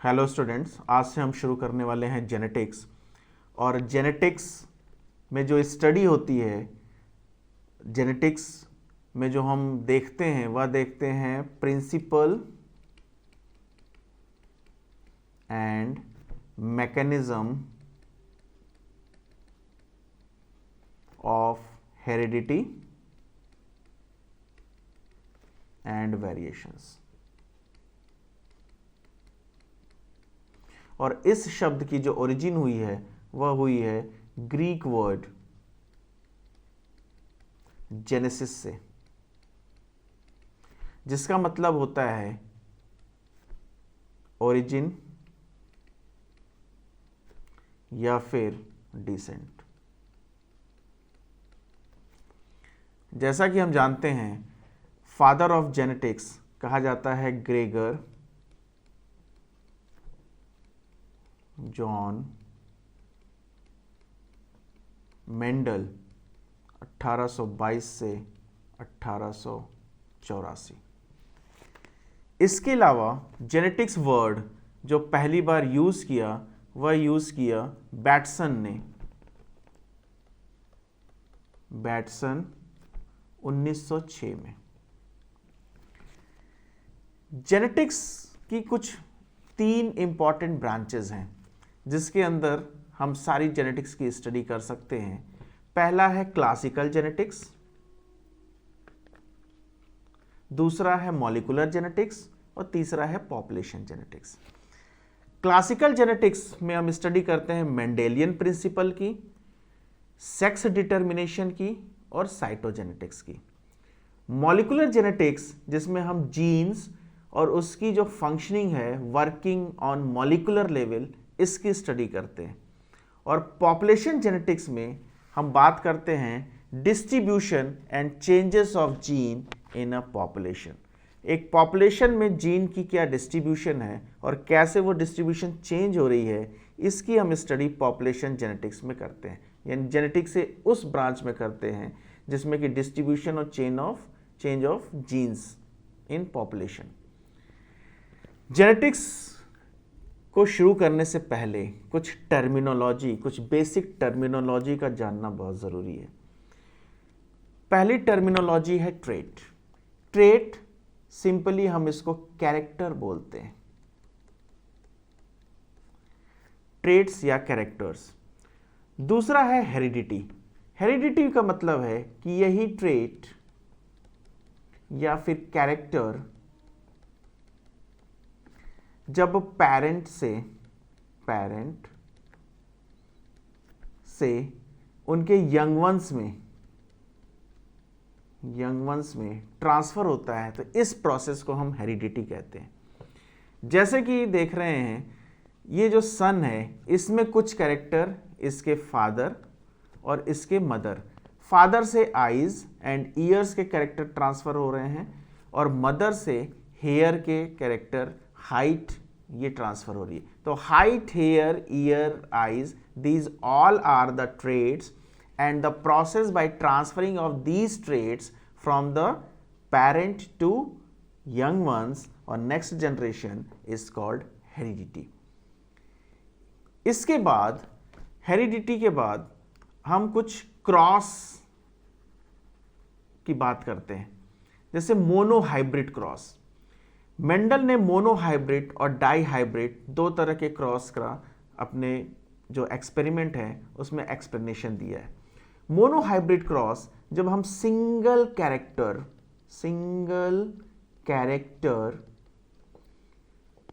Hello students, आज से हम शुरू करने वाले हैं जेनेटिक्स। और जेनेटिक्स में जो स्टडी होती है, जेनेटिक्स में जो हम देखते हैं वह देखते हैं principle and mechanism of heredity and variations. और इस शब्द की जो ओरिजिन हुई है वह हुई है ग्रीक वर्ड जेनेसिस से, जिसका मतलब होता है ओरिजिन या फिर डिसेंट। जैसा कि हम जानते हैं, फादर ऑफ जेनेटिक्स कहा जाता है ग्रेगर जॉन मेंडल 1822 से 1884। इसके अलावा जेनेटिक्स वर्ड जो पहली बार यूज किया वह यूज किया बैटसन ने। बैटसन 1906 में। जेनेटिक्स की कुछ 3 इंपॉर्टेंट ब्रांचेस हैं जिसके अंदर हम सारी जेनेटिक्स की स्टडी कर सकते हैं। पहला है क्लासिकल जेनेटिक्स, दूसरा है मॉलिक्यूलर जेनेटिक्स और तीसरा है पॉपुलेशन जेनेटिक्स। क्लासिकल जेनेटिक्स में हम स्टडी करते हैं मेंडेलियन प्रिंसिपल की, सेक्स डिटर्मिनेशन की और साइटोजेनेटिक्स की। मॉलिक्यूलर जेनेटिक्स जिसमें हम जीन्स और उसकी जो फंक्शनिंग है, वर्किंग ऑन मॉलिक्यूलर लेवल, इसकी स्टडी करते हैं। और पॉपुलेशन जेनेटिक्स में हम बात करते हैं distribution and changes of gene in a population. एक पॉपुलेशन में जीन की क्या डिस्ट्रीब्यूशन है और कैसे वो डिस्ट्रीब्यूशन चेंज हो रही है, इसकी हम स्टडी पॉपुलेशन जेनेटिक्स में करते हैं। यानी जेनेटिक्स से उस ब्रांच में करते हैं जिसमें कि डिस्ट्रीब्यूशन और change of genes in population. Genetics को शुरू करने से पहले कुछ टर्मिनोलॉजी, कुछ बेसिक टर्मिनोलॉजी का जानना बहुत ज़रूरी है। पहली टर्मिनोलॉजी है ट्रेट। ट्रेट सिंपली हम इसको कैरेक्टर बोलते हैं, ट्रेट्स या कैरेक्टर्स। दूसरा है हेरिडिटी। हेरिडिटी का मतलब है कि यही ट्रेट या फिर कैरेक्टर जब पैरेंट से उनके यंग वंस में ट्रांसफर होता है, तो इस प्रोसेस को हम हेरिडिटी कहते हैं। जैसे कि देख रहे हैं, ये जो सन है इसमें कुछ कैरेक्टर इसके फादर और इसके मदर, फादर से आईज एंड ईयर्स के कैरेक्टर ट्रांसफर हो रहे हैं और मदर से हेयर के कैरेक्टर, हाइट, ये ट्रांसफर हो रही है। तो height, hair, ear, eyes, these all are the traits, and the process by transferring of these traits from the parent to young ones or next generation is called heredity. इसके बाद, heredity के बाद हम कुछ क्रॉस की बात करते हैं, जैसे मोनोहाइब्रिड क्रॉस। मेंडल ने मोनोहाइब्रिड और डाईहाइब्रिड 2 तरह के क्रॉस का अपने जो एक्सपेरिमेंट है उसमें एक्सप्लेनेशन दिया है। मोनोहाइब्रिड क्रॉस जब हम सिंगल कैरेक्टर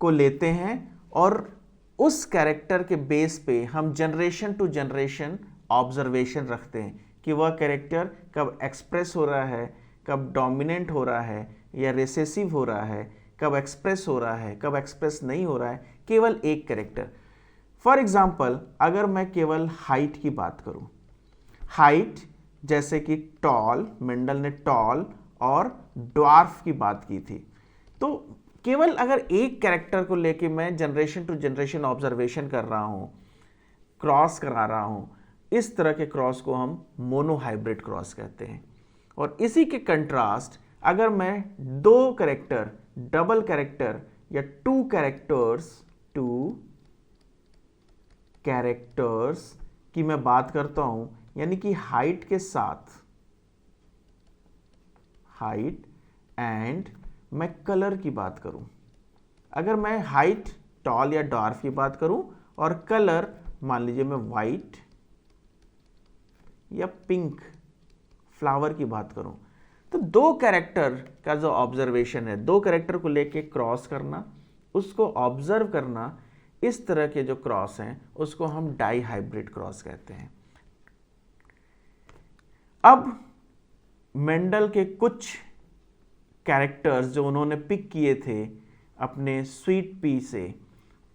को लेते हैं और उस कैरेक्टर के बेस पे हम जनरेशन टू जनरेशन ऑब्जर्वेशन रखते हैं कि वह कैरेक्टर कब एक्सप्रेस हो रहा है, कब डोमिनेंट हो रहा है या रिसेसिव हो रहा है, कब एक्सप्रेस हो रहा है, कब एक्सप्रेस नहीं हो रहा है, केवल एक कैरेक्टर। फॉर एग्जाम्पल, अगर मैं केवल हाइट की बात करूं, हाइट जैसे कि टॉल, मेंडल ने टॉल और ड्वार्फ की बात की थी, तो केवल अगर एक कैरेक्टर को लेके मैं जनरेशन टू जनरेशन ऑब्जर्वेशन कर रहा हूं, क्रॉस करा रहा हूं, इस तरह के क्रॉस को हम मोनोहाइब्रिड क्रॉस कहते हैं। और इसी के कंट्रास्ट अगर मैं 2 कैरेक्टर, डबल कैरेक्टर या 2 कैरेक्टर्स कैरेक्टर्स की मैं बात करता हूं, यानी कि हाइट के साथ, हाइट एंड मैं कलर की बात करूं, अगर मैं हाइट टॉल या डॉर्फ की बात करूं और कलर मान लीजिए मैं वाइट या पिंक फ्लावर की बात करूं, तो दो कैरेक्टर का जो ऑब्जर्वेशन है, दो कैरेक्टर को लेके क्रॉस करना, उसको ऑब्जर्व करना, इस तरह के जो क्रॉस हैं उसको हम डाई हाइब्रिड क्रॉस कहते हैं। अब मेंडल के कुछ कैरेक्टर्स जो उन्होंने पिक किए थे अपने स्वीट पी से,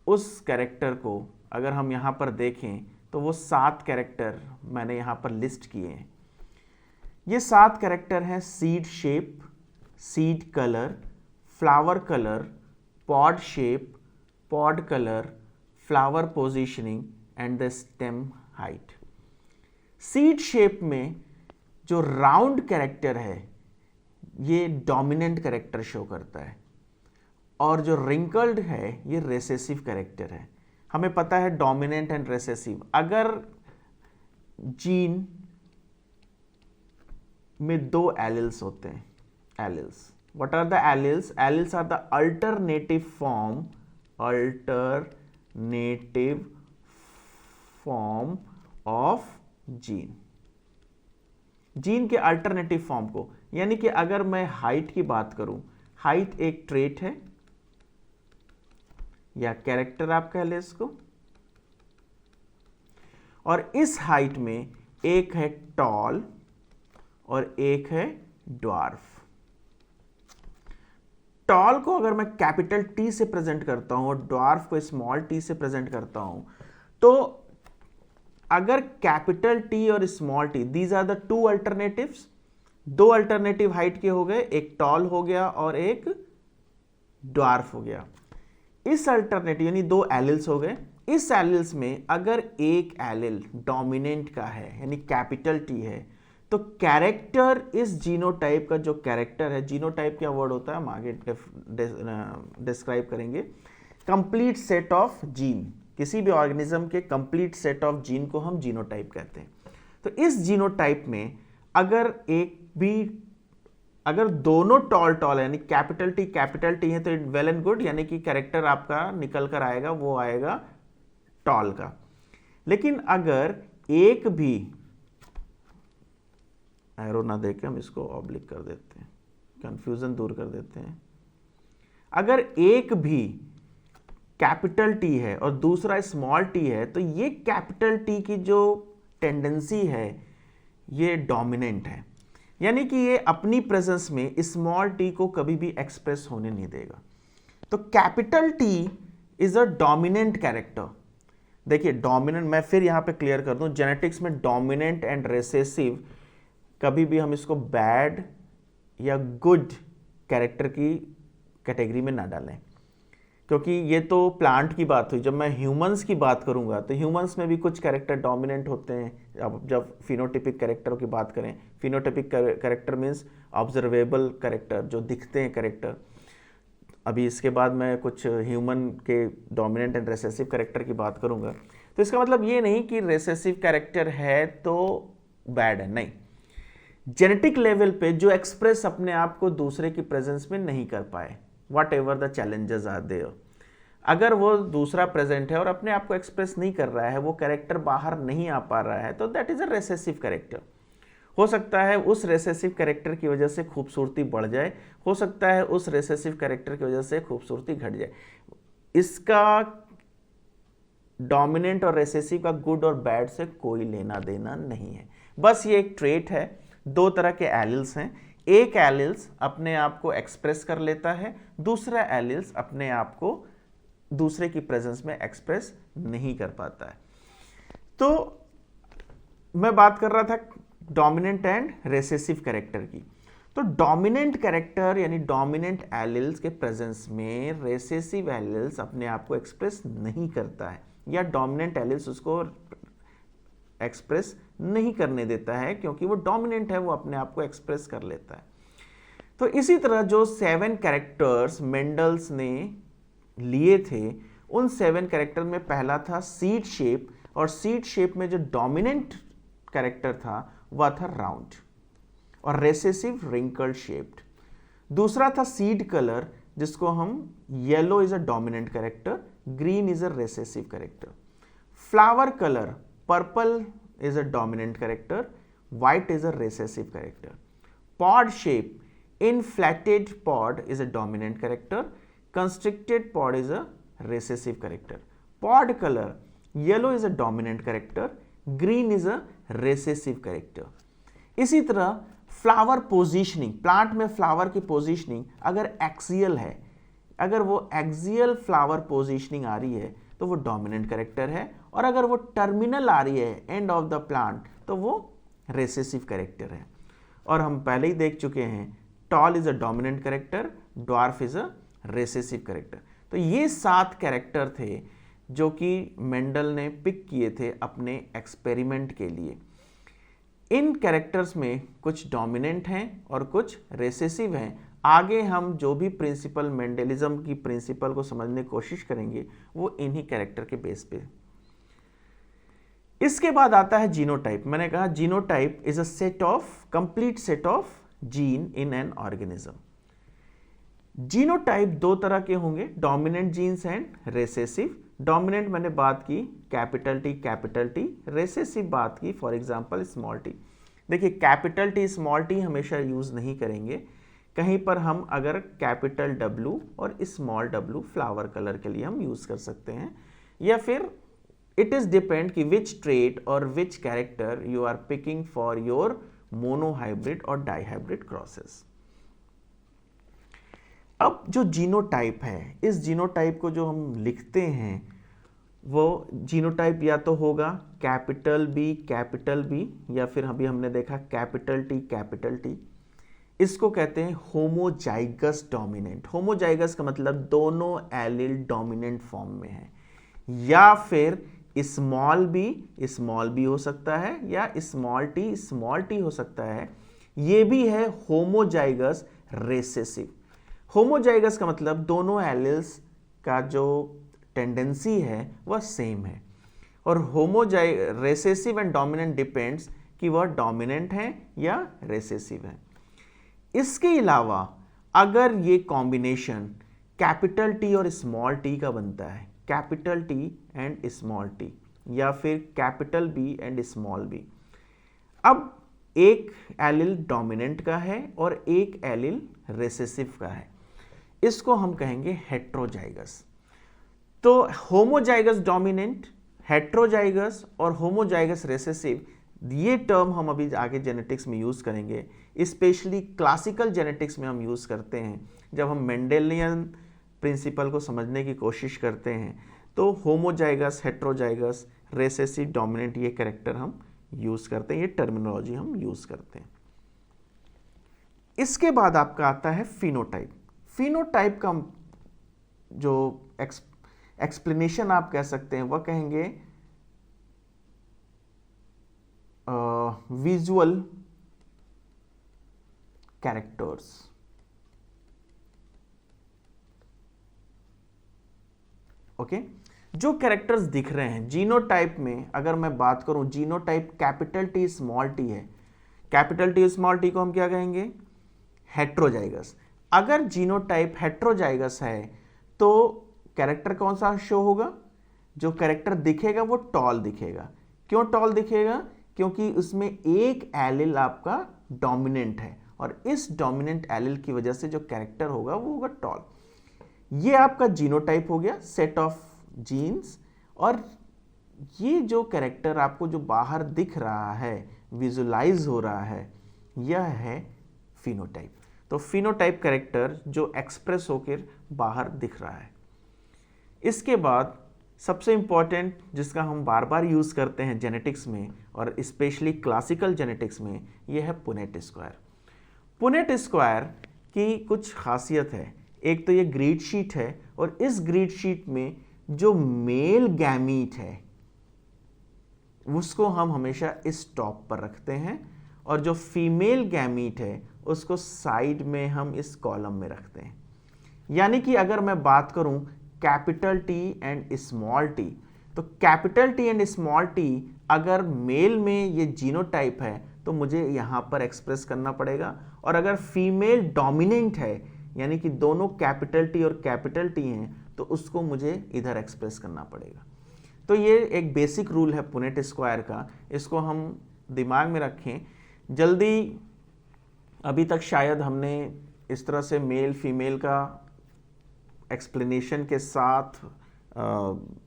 उस कैरेक्टर को अगर हम यहाँ पर देखें तो वो 7 कैरेक्टर मैंने यहाँ पर लिस्ट किए हैं। ये 7 कैरेक्टर हैं: seed shape, seed colour, flower colour, pod shape, pod colour, flower positioning and the stem height. Seed shape में जो राउंड कैरेक्टर है ये डोमिनेंट कैरेक्टर शो करता है, और जो रिंकल्ड है ये रेसेसिव कैरेक्टर है। हमें पता है डोमिनेंट एंड रेसेसिव, अगर जीन में 2 एलिल्स होते हैं, alleles, what are the alleles? Alleles are the alternative form of gene. Gene के अल्टरनेटिव फॉर्म को, यानी कि अगर मैं हाइट की बात करूं, हाइट एक ट्रेट है या कैरेक्टर आप कह ले इसको, और इस हाइट में एक है टॉल और एक है ड्वार्फ। टॉल को अगर मैं कैपिटल टी से प्रेजेंट करता हूं और ड्वार्फ को स्मॉल टी से प्रेजेंट करता हूं, तो अगर कैपिटल टी और small T, these are the 2 alternatives, 2 alternative height के हो गए, एक टॉल हो गया और एक ड्वार्फ हो गया। इस अल्टरनेटिव यानी 2 एलिल्स हो गए। इस एलिल्स में अगर एक एलिल डोमिनेंट का है यानी कैपिटल टी है, तो कैरेक्टर इस जीनोटाइप का जो कैरेक्टर है, जीनोटाइप क्या वर्ड होता है हम आगे डिस्क्राइब करेंगे, कंप्लीट सेट ऑफ जीन, किसी भी ऑर्गेनिज्म के कंप्लीट सेट ऑफ जीन को हम जीनोटाइप कहते हैं। तो इस जीनोटाइप में अगर दोनों टॉल है यानी कैपिटल टी है तो इट वेल एंड गुड, यानी कि कैरेक्टर आपका निकल कर आएगा, वो आएगा टॉल का। लेकिन अगर एक भी, एरो ना देके हम इसको ऑब्लिक कर देते हैं, कंफ्यूजन दूर कर देते हैं, अगर एक भी कैपिटल टी है और दूसरा स्मॉल टी है, तो ये कैपिटल टी की जो टेंडेंसी है ये डोमिनेंट है, यानी कि ये अपनी प्रेजेंस में स्मॉल टी को कभी भी एक्सप्रेस होने नहीं देगा। तो capital T is a dominant character. देखिए डोमिनेंट, मैं फिर यहां पे क्लियर कर दूं, जेनेटिक्स में डोमिनेंट एंड रेसेसिव कभी भी हम इसको बैड या गुड कैरेक्टर की कैटेगरी में ना डालें, क्योंकि ये तो प्लांट की बात हुई। जब मैं ह्यूमंस की बात करूंगा तो ह्यूमंस में भी कुछ कैरेक्टर डोमिनेंट होते हैं। अब जब फिनोटिपिक कैरेक्टरों की बात करें, phenotypic character means observable character, जो दिखते हैं कैरेक्टर। अभी इसके बाद मैं कुछ ह्यूमन के डोमिनेंट एंड रेसेसिव कैरेक्टर की बात करूंगा। तो इसका मतलब ये नहीं कि रेसेसिव कैरेक्टर है तो बैड है, नहीं। जेनेटिक लेवल पे जो एक्सप्रेस अपने आप को दूसरे की प्रेजेंस में नहीं कर पाए, whatever the challenges are there, अगर वो दूसरा प्रेजेंट है और अपने आप को एक्सप्रेस नहीं कर रहा है, वो कैरेक्टर बाहर नहीं आ पा रहा है, तो that is a recessive character. हो सकता है उस रेसेसिव कैरेक्टर की वजह से खूबसूरती बढ़ जाए, हो सकता है उस रेसेसिव कैरेक्टर की वजह से खूबसूरती घट जाए। इसका डोमिनेंट और रेसेसिव का गुड और बैड से कोई लेना देना नहीं है, बस ये एक ट्रेट है। 2 तरह के एलिल्स हैं, एक एलिल्स अपने आप को एक्सप्रेस कर लेता है, दूसरा एलिल्स अपने आप को दूसरे की प्रेजेंस में एक्सप्रेस नहीं कर पाता है। तो मैं बात कर रहा था डोमिनेंट एंड रेसेसिव कैरेक्टर की। तो डोमिनेंट कैरेक्टर यानी डोमिनेंट एलिल्स के प्रेजेंस में रेसेसिव एलिल्स अपने आप को एक्सप्रेस नहीं करता है, या डोमिनेंट एलिल्स उसको एक्सप्रेस नहीं करने देता है, क्योंकि वो डोमिनेंट है, वो अपने आप को एक्सप्रेस कर लेता है। तो इसी तरह जो 7 कैरेक्टर्स मेंडल्स ने लिए थे, उन 7 कैरेक्टर में पहला था सीड शेप, और सीड शेप में जो डोमिनेंट कैरेक्टर था वह था राउंड और रेसेसिव रिंकल शेप्ड। दूसरा था सीड कलर, जिसको हम yellow is a dominant character, green is a recessive character. Flower colour purple is a dominant character, white is a recessive character. pod shape, inflated pod is a dominant character, constricted pod is a recessive character. Pod color, yellow is a dominant character, green is a recessive character. इसी तरह flower positioning, plant में flower की positioning अगर axial है, अगर वो axial flower positioning आ रही है तो वो डोमिनेंट कैरेक्टर है, और अगर वो टर्मिनल आ रही है एंड ऑफ द प्लांट तो वो रेसेसिव कैरेक्टर है। और हम पहले ही देख चुके हैं tall is a dominant character, dwarf is a recessive character. तो ये 7 कैरेक्टर थे जो कि मेंडल ने पिक किए थे अपने एक्सपेरिमेंट के लिए। इन कैरेक्टर्स में कुछ डोमिनेंट हैं और कुछ रेसेसिव हैं। आगे हम जो भी प्रिंसिपल, मेंडलिज्म की प्रिंसिपल को समझने की कोशिश करेंगे वो इन्हीं कैरेक्टर के बेस पे। इसके बाद आता है जीनोटाइप। मैंने कहा genotype is a set of, complete set of gene in an organism. Genotype 2 तरह के होंगे, dominant genes and recessive. Dominant मैंने बात की कैपिटल टी, रेसेसिव बात की फॉर एग्जांपल स्मॉल टी। देखिए कैपिटल टी स्मॉल टी हमेशा यूज नहीं करेंगे, कहीं पर हम अगर कैपिटल W और स्मॉल w फ्लावर कलर के लिए हम यूज कर सकते हैं, या फिर इट इज डिपेंड कि विच ट्रेट और which character you are picking for your monohybrid और डाइहाइब्रिड क्रॉसेस। अब जो जीनोटाइप है, इस जीनोटाइप को जो हम लिखते हैं वो जीनोटाइप या तो होगा कैपिटल बी, या फिर अभी हमने देखा कैपिटल टी। इसको कहते हैं होमोजाइगस डोमिनेंट। होमोजाइगस का मतलब दोनों एलिल डोमिनेंट फॉर्म में है, या फिर स्मॉल बी हो सकता है, या स्मॉल टी हो सकता है। ये भी है होमोजाइगस रेसेसिव। होमोजाइगस का मतलब दोनों एलिल्स का जो टेंडेंसी है वह सेम है, और रेसेसिव एंड डोमिनेंट डिपेंड्स कि वह डोमिनेंट है या रेसेसिव है। इसके अलावा अगर ये कॉम्बिनेशन कैपिटल टी और स्मॉल टी का बनता है, capital T and small T, या फिर capital B and small B, अब एक एलिल डोमिनेंट का है और एक एलिल रेसेसिव का है, इसको हम कहेंगे हेट्रोजाइगस। तो होमोजाइगस डोमिनेंट, हेट्रोजाइगस और होमोजाइगस रेसेसिव, ये टर्म हम अभी आगे जेनेटिक्स में यूज़ करेंगे, स्पेशली क्लासिकल जेनेटिक्स में हम यूज़ करते हैं। जब हम मेंडेलियन प्रिंसिपल को समझने की कोशिश करते हैं तो होमोजाइगस, हेट्रोजाइगस, रेसेसिव, डोमिनेंट, ये कैरेक्टर हम यूज़ करते हैं, ये टर्मिनोलॉजी हम यूज़ करते हैं। इसके बाद आपका आता है फिनोटाइप। फिनोटाइप का जो एक्सप्लेनेशन आप कह सकते हैं वह कहेंगे विजुअल कैरेक्टर्स। ओके, जो कैरेक्टर्स दिख रहे हैं जीनोटाइप में, अगर मैं बात करूं genotype capital T small T है, कैपिटल टी स्मॉल टी को हम क्या कहेंगे, हेट्रोजाइगस। अगर जीनोटाइप हेट्रोजाइगस है तो कैरेक्टर कौन सा शो होगा, जो कैरेक्टर दिखेगा वो टॉल दिखेगा। क्यों टॉल दिखेगा, क्योंकि उसमें एक एलिल आपका डोमिनेंट है, और इस डोमिनेंट एलिल की वजह से जो कैरेक्टर होगा वो होगा टॉल। ये आपका जीनोटाइप हो गया, सेट ऑफ जीन्स। और ये जो कैरेक्टर आपको जो बाहर दिख रहा है, विजुलाइज हो रहा है, यह है फिनोटाइप। तो फिनोटाइप कैरेक्टर जो एक्सप्रेस होकर बाहर दिख रहा है। इसके बाद सबसे इंपॉर्टेंट जिसका हम बार बार यूज़ करते हैं जेनेटिक्स में और स्पेशली क्लासिकल जेनेटिक्स में, यह है पुनेट स्क्वायर। पुनेट स्क्वायर की कुछ खासियत है। एक तो ये ग्रिड शीट है, और इस ग्रिड शीट में जो मेल गैमीट है उसको हम हमेशा इस टॉप पर रखते हैं, और जो फीमेल गैमीट है उसको साइड में हम इस कॉलम में रखते हैं। यानी कि अगर मैं बात करूं capital T and small T. तो capital T and small T अगर मेल में ये जीनोटाइप है तो मुझे यहाँ पर एक्सप्रेस करना पड़ेगा, और अगर फीमेल डोमिनेंट है यानी कि दोनों कैपिटल टी और कैपिटल टी हैं तो उसको मुझे इधर एक्सप्रेस करना पड़ेगा। तो ये एक बेसिक रूल है पुनेट स्क्वायर का, इसको हम दिमाग में रखें। जल्दी अभी तक शायद हमने इस तरह से मेल फीमेल का एक्सप्लेनेशन के साथ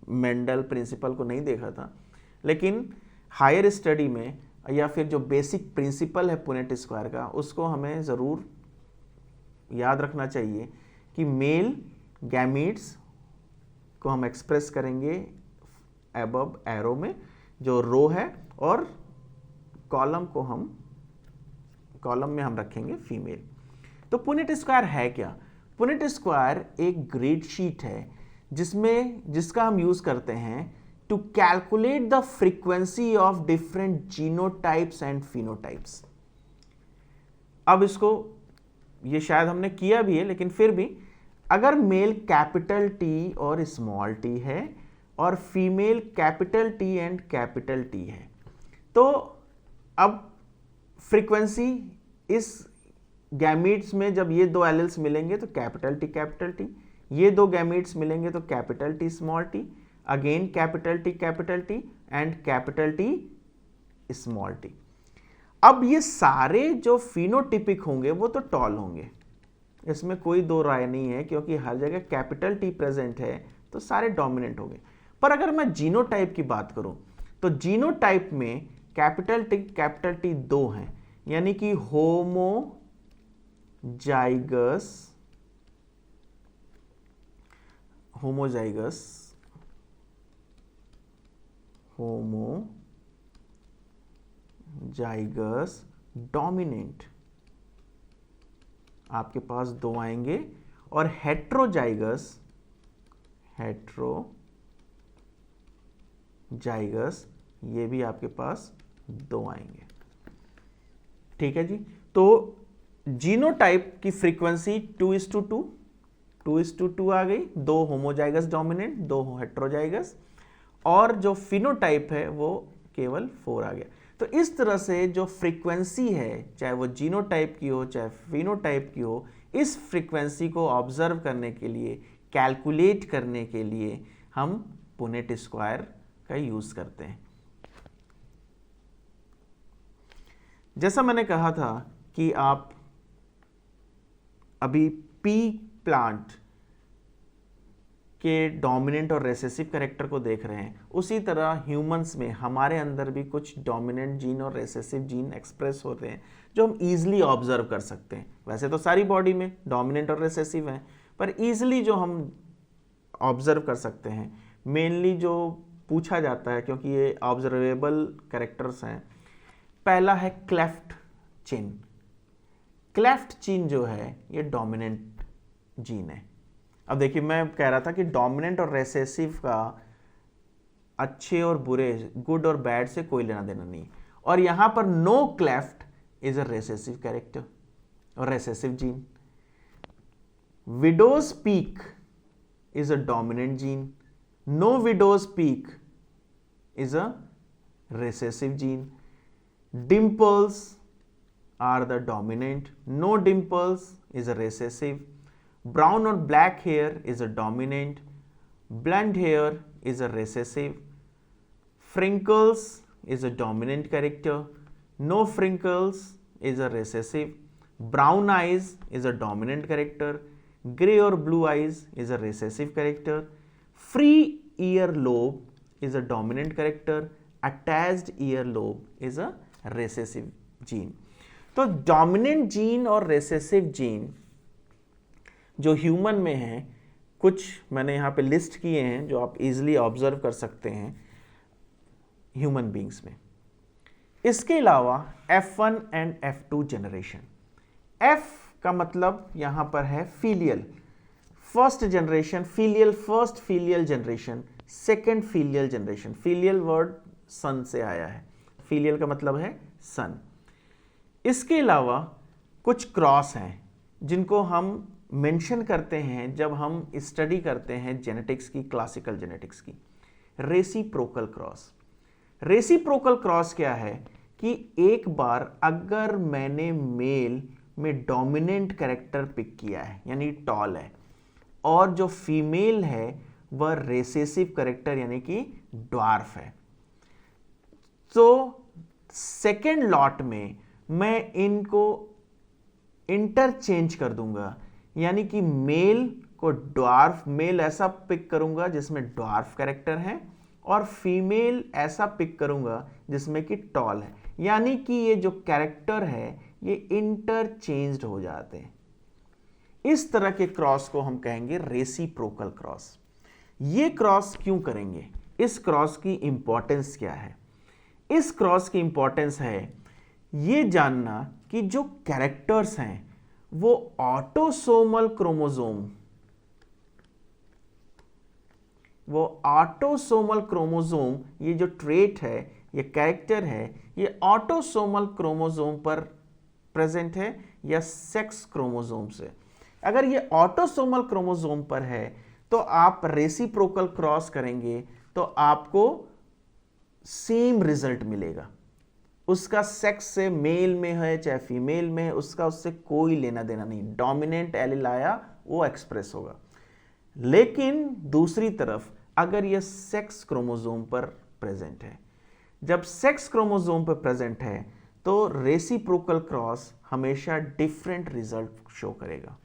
मेंडल प्रिंसिपल को नहीं देखा था, लेकिन हायर स्टडी में या फिर जो बेसिक प्रिंसिपल है पुनेट स्क्वायर का उसको हमें ज़रूर याद रखना चाहिए कि मेल गैमीट्स को हम एक्सप्रेस करेंगे अबव एरो में जो रो है, और कॉलम में हम रखेंगे फीमेल। तो पुनेट स्क्वायर है क्या? पुनेट स्क्वायर एक ग्रेड शीट है जिसका हम यूज करते हैं to calculate the frequency of different genotypes and phenotypes. अब इसको ये शायद हमने किया भी है, लेकिन फिर भी अगर मेल कैपिटल टी और स्मॉल टी है और female capital T and capital T है, तो अब फ्रीक्वेंसी इस गैमीट्स में जब ये दो एलिल्स मिलेंगे तो कैपिटल टी, ये दो गैमीट्स मिलेंगे तो capital T small T, again capital T and capital T small T. अब ये सारे जो फिनोटिपिक होंगे वो तो टॉल होंगे, इसमें कोई दो राय नहीं है, क्योंकि हर जगह कैपिटल टी प्रेजेंट है तो सारे डोमिनेंट होंगे। पर अगर मैं जीनोटाइप की बात करूं तो जीनोटाइप में कैपिटल टी दो हैं, यानी कि होमोजाइगस डोमिनेंट आपके पास दो आएंगे, और हेट्रोजाइगस ये भी आपके पास दो आएंगे। ठीक है जी। तो जीनोटाइप की फ्रीक्वेंसी 2:2 आ गई, दो होमोजाइगस डोमिनेंट, दो हेट्रोजाइगस, और जो फिनोटाइप है वो केवल 4 आ गया। तो इस तरह से जो फ्रीक्वेंसी है, चाहे वो जीनोटाइप की हो चाहे फिनोटाइप की हो, इस फ्रीक्वेंसी को ऑब्जर्व करने के लिए, कैलकुलेट करने के लिए हम पुनेट स्क्वायर का यूज करते हैं। जैसा मैंने कहा था कि आप अभी पी प्लांट के डोमिनेंट और रेसेसिव कैरेक्टर को देख रहे हैं, उसी तरह ह्यूमंस में हमारे अंदर भी कुछ डोमिनेंट जीन और रेसेसिव जीन एक्सप्रेस होते हैं जो हम ईजिली ऑब्जर्व कर सकते हैं। वैसे तो सारी बॉडी में डोमिनेंट और रेसेसिव हैं, पर ईजिली जो हम ऑब्जर्व कर सकते हैं, मेनली जो पूछा जाता है क्योंकि ये ऑब्जर्वेबल कैरेक्टर्स हैं, पहला है क्लेफ्ट चिन। क्लेफ्ट चिन जो है ये डोमिनेंट जीन है। अब देखिए, मैं कह रहा था कि डोमिनेंट और रेसेसिव का अच्छे और बुरे, गुड और बैड से कोई लेना देना नहीं, और यहां पर no cleft is a recessive character और recessive gene. Widow's peak is a dominant gene, no widow's peak is a recessive gene. Dimples are the dominant, no dimples is a recessive. Brown or black hair is a dominant, blonde hair is a recessive. Frinkles is a dominant character, no frinkles is a recessive. Brown eyes is a dominant character, gray or blue eyes is a recessive character. Free earlobe is a dominant character, attached earlobe is a recessive gene. तो dominant gene और recessive gene जो human में हैं, कुछ मैंने यहाँ पे list किए हैं जो आप इजीली ऑब्जर्व कर सकते हैं ह्यूमन बींग्स में। इसके अलावा F1 and F2 generation. F का मतलब यहाँ पर है filial, first generation filial, first filial generation, second filial generation. Filial word son से आया है, फीलियल का मतलब है सन। इसके अलावा कुछ क्रॉस हैं जिनको हम मेंशन करते हैं जब हम स्टडी करते हैं जेनेटिक्स की, क्लासिकल जेनेटिक्स की, रेसिप्रोकल क्रॉस। रेसिप्रोकल क्रॉस क्या है कि एक बार अगर मैंने मेल में डोमिनेंट कैरेक्टर पिक किया है यानी टॉल है, और जो फीमेल है वह रेसेसिव कैरेक्टर यानी कि ड्वार्फ है, तो सेकेंड लॉट में मैं इनको इंटरचेंज कर दूंगा, यानी कि मेल को ड्वार्फ, मेल ऐसा पिक करूंगा जिसमें ड्वार्फ कैरेक्टर है, और फीमेल ऐसा पिक करूंगा जिसमें कि टॉल है, यानी कि ये जो कैरेक्टर है ये इंटरचेंज्ड हो जाते हैं। इस तरह के क्रॉस को हम कहेंगे रेसिप्रोकल क्रॉस। ये क्रॉस क्यों करेंगे, इस क्रॉस की इंपॉर्टेंस क्या है? इस क्रॉस की इंपॉर्टेंस है ये जानना कि जो कैरेक्टर्स हैं वो ऑटोसोमल क्रोमोसोम, ये जो ट्रेट है, ये कैरेक्टर है, ये ऑटोसोमल क्रोमोसोम पर प्रेजेंट है या सेक्स क्रोमोसोम से। अगर ये ऑटोसोमल क्रोमोसोम पर है तो आप रेसिप्रोकल क्रॉस करेंगे तो आपको सेम रिजल्ट मिलेगा। उसका सेक्स से मेल में है चाहे फीमेल में है, उसका उससे कोई लेना देना नहीं, डोमिनेंट एलील आया वो एक्सप्रेस होगा। लेकिन दूसरी तरफ अगर यह सेक्स क्रोमोसोम पर प्रेजेंट है, जब सेक्स क्रोमोसोम पर प्रेजेंट है तो रेसिप्रोकल क्रॉस हमेशा डिफरेंट रिजल्ट शो करेगा।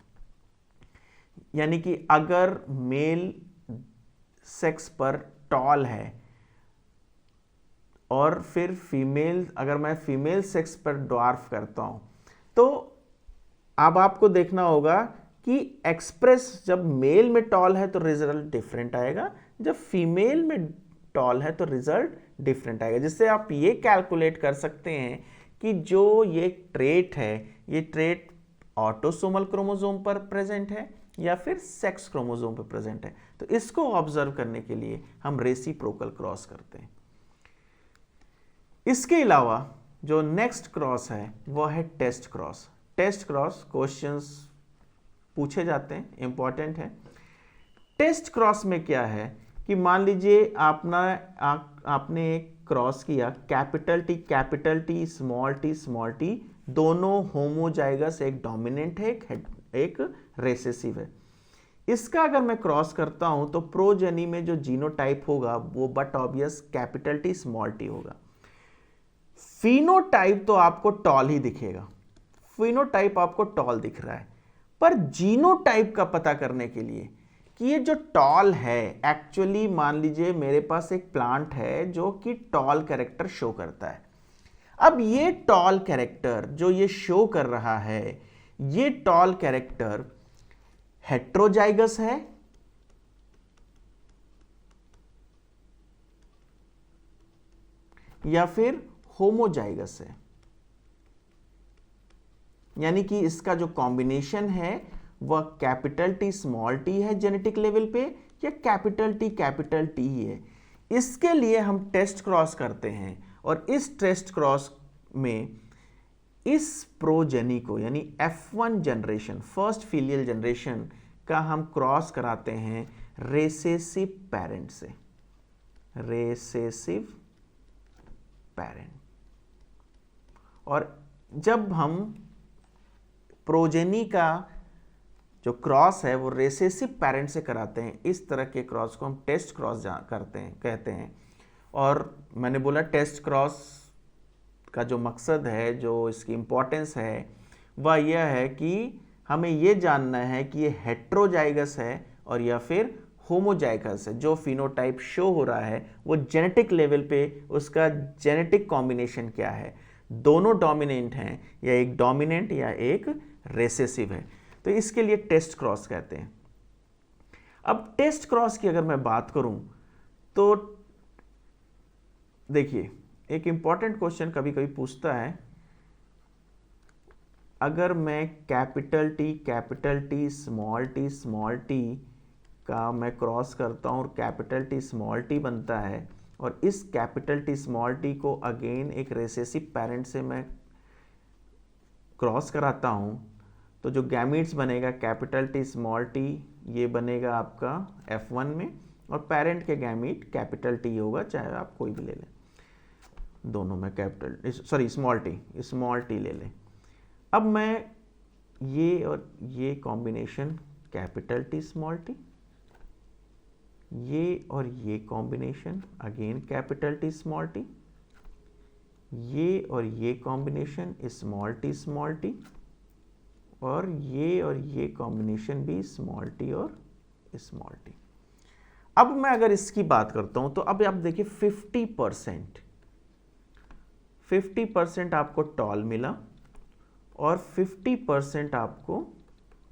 यानी कि अगर मेल सेक्स पर टॉल है और फिर फीमेल, अगर मैं फीमेल सेक्स पर ड्वार्फ करता हूं, तो अब आपको देखना होगा कि एक्सप्रेस जब मेल में टॉल है तो रिजल्ट डिफरेंट आएगा, जब फीमेल में टॉल है तो रिजल्ट डिफरेंट आएगा, जिससे आप ये कैलकुलेट कर सकते हैं कि जो ये ट्रेट है ये ट्रेट ऑटोसोमल क्रोमोसोम पर प्रेजेंट है या फिर सेक्स क्रोमोसोम पर प्रेजेंट है। तो इसको ऑब्जर्व करने के लिए हम रेसिप्रोकल क्रॉस करते हैं। इसके अलावा जो नेक्स्ट क्रॉस है वह है test cross. Test cross questions पूछे जाते हैं, इंपॉर्टेंट है। टेस्ट क्रॉस में क्या है कि मान लीजिए आपने एक क्रॉस किया, कैपिटल टी स्मॉल टी दोनों होमोजाइगस, एक डोमिनेंट है एक रेसेसिव है। इसका अगर मैं क्रॉस करता हूं तो प्रोजेनी में जो जीनोटाइप होगा वो but obvious capital T small T होगा। फिनोटाइप तो आपको टॉल ही दिखेगा, फिनोटाइप आपको टॉल दिख रहा है, पर जीनोटाइप का पता करने के लिए कि ये जो टॉल है, एक्चुअली मान लीजिए मेरे पास एक प्लांट है जो कि टॉल कैरेक्टर शो करता है। अब ये टॉल कैरेक्टर जो ये शो कर रहा है, ये टॉल कैरेक्टर हेट्रोजाइगस है या फिर होमोजाइगस है, यानी कि इसका जो कॉम्बिनेशन है वह कैपिटल टी स्मॉल टी है जेनेटिक लेवल पे या कैपिटल टी ही है। इसके लिए हम टेस्ट क्रॉस करते हैं और इस टेस्ट क्रॉस में इस प्रोजेनी को यानी F1 generation, first filial generation का हम क्रॉस कराते हैं रेसेसिव पेरेंट से, रेसेसिव पेरेंट। और जब हम प्रोजेनी का जो क्रॉस है वो रेसेसिव पेरेंट से कराते हैं, इस तरह के क्रॉस को हम टेस्ट क्रॉस कहते हैं। और मैंने बोला टेस्ट क्रॉस का जो मकसद है, जो इसकी इम्पोर्टेंस है, वह यह है कि हमें ये जानना है कि ये हेट्रोजाइगस है और या फिर होमोजाइगस है। जो फिनोटाइप शो हो रहा है वो जेनेटिक लेवल पे उसका जेनेटिक कॉम्बिनेशन क्या है, दोनों डोमिनेंट हैं या एक डोमिनेंट या एक रेसेसिव है। तो इसके लिए टेस्ट क्रॉस कहते हैं। अब टेस्ट क्रॉस की अगर मैं बात करूं तो देखिए, एक इंपॉर्टेंट क्वेश्चन कभी कभी पूछता है, अगर मैं कैपिटल टी स्मॉल टी का मैं क्रॉस करता हूं और कैपिटल टी स्मॉल टी बनता है और इस कैपिटल टी स्मॉल टी को अगेन एक रेसेसिव पेरेंट से मैं क्रॉस कराता हूं, तो जो गैमीट्स बनेगा कैपिटल टी स्मॉल टी, ये बनेगा आपका F1 में, और पेरेंट के गैमीट कैपिटल टी होगा, चाहे आप कोई भी ले लें, दोनों में कैपिटल सॉरी स्मॉल टी ले लें। अब मैं ये और ये combination capital T small T, ये और ये combination again capital T small T, ये और ये कॉम्बिनेशन स्मॉल टी, और ये कॉम्बिनेशन भी स्मॉल टी और स्मॉल टी। अब मैं अगर इसकी बात करता हूं तो अब आप देखिए 50% आपको टॉल मिला और 50% आपको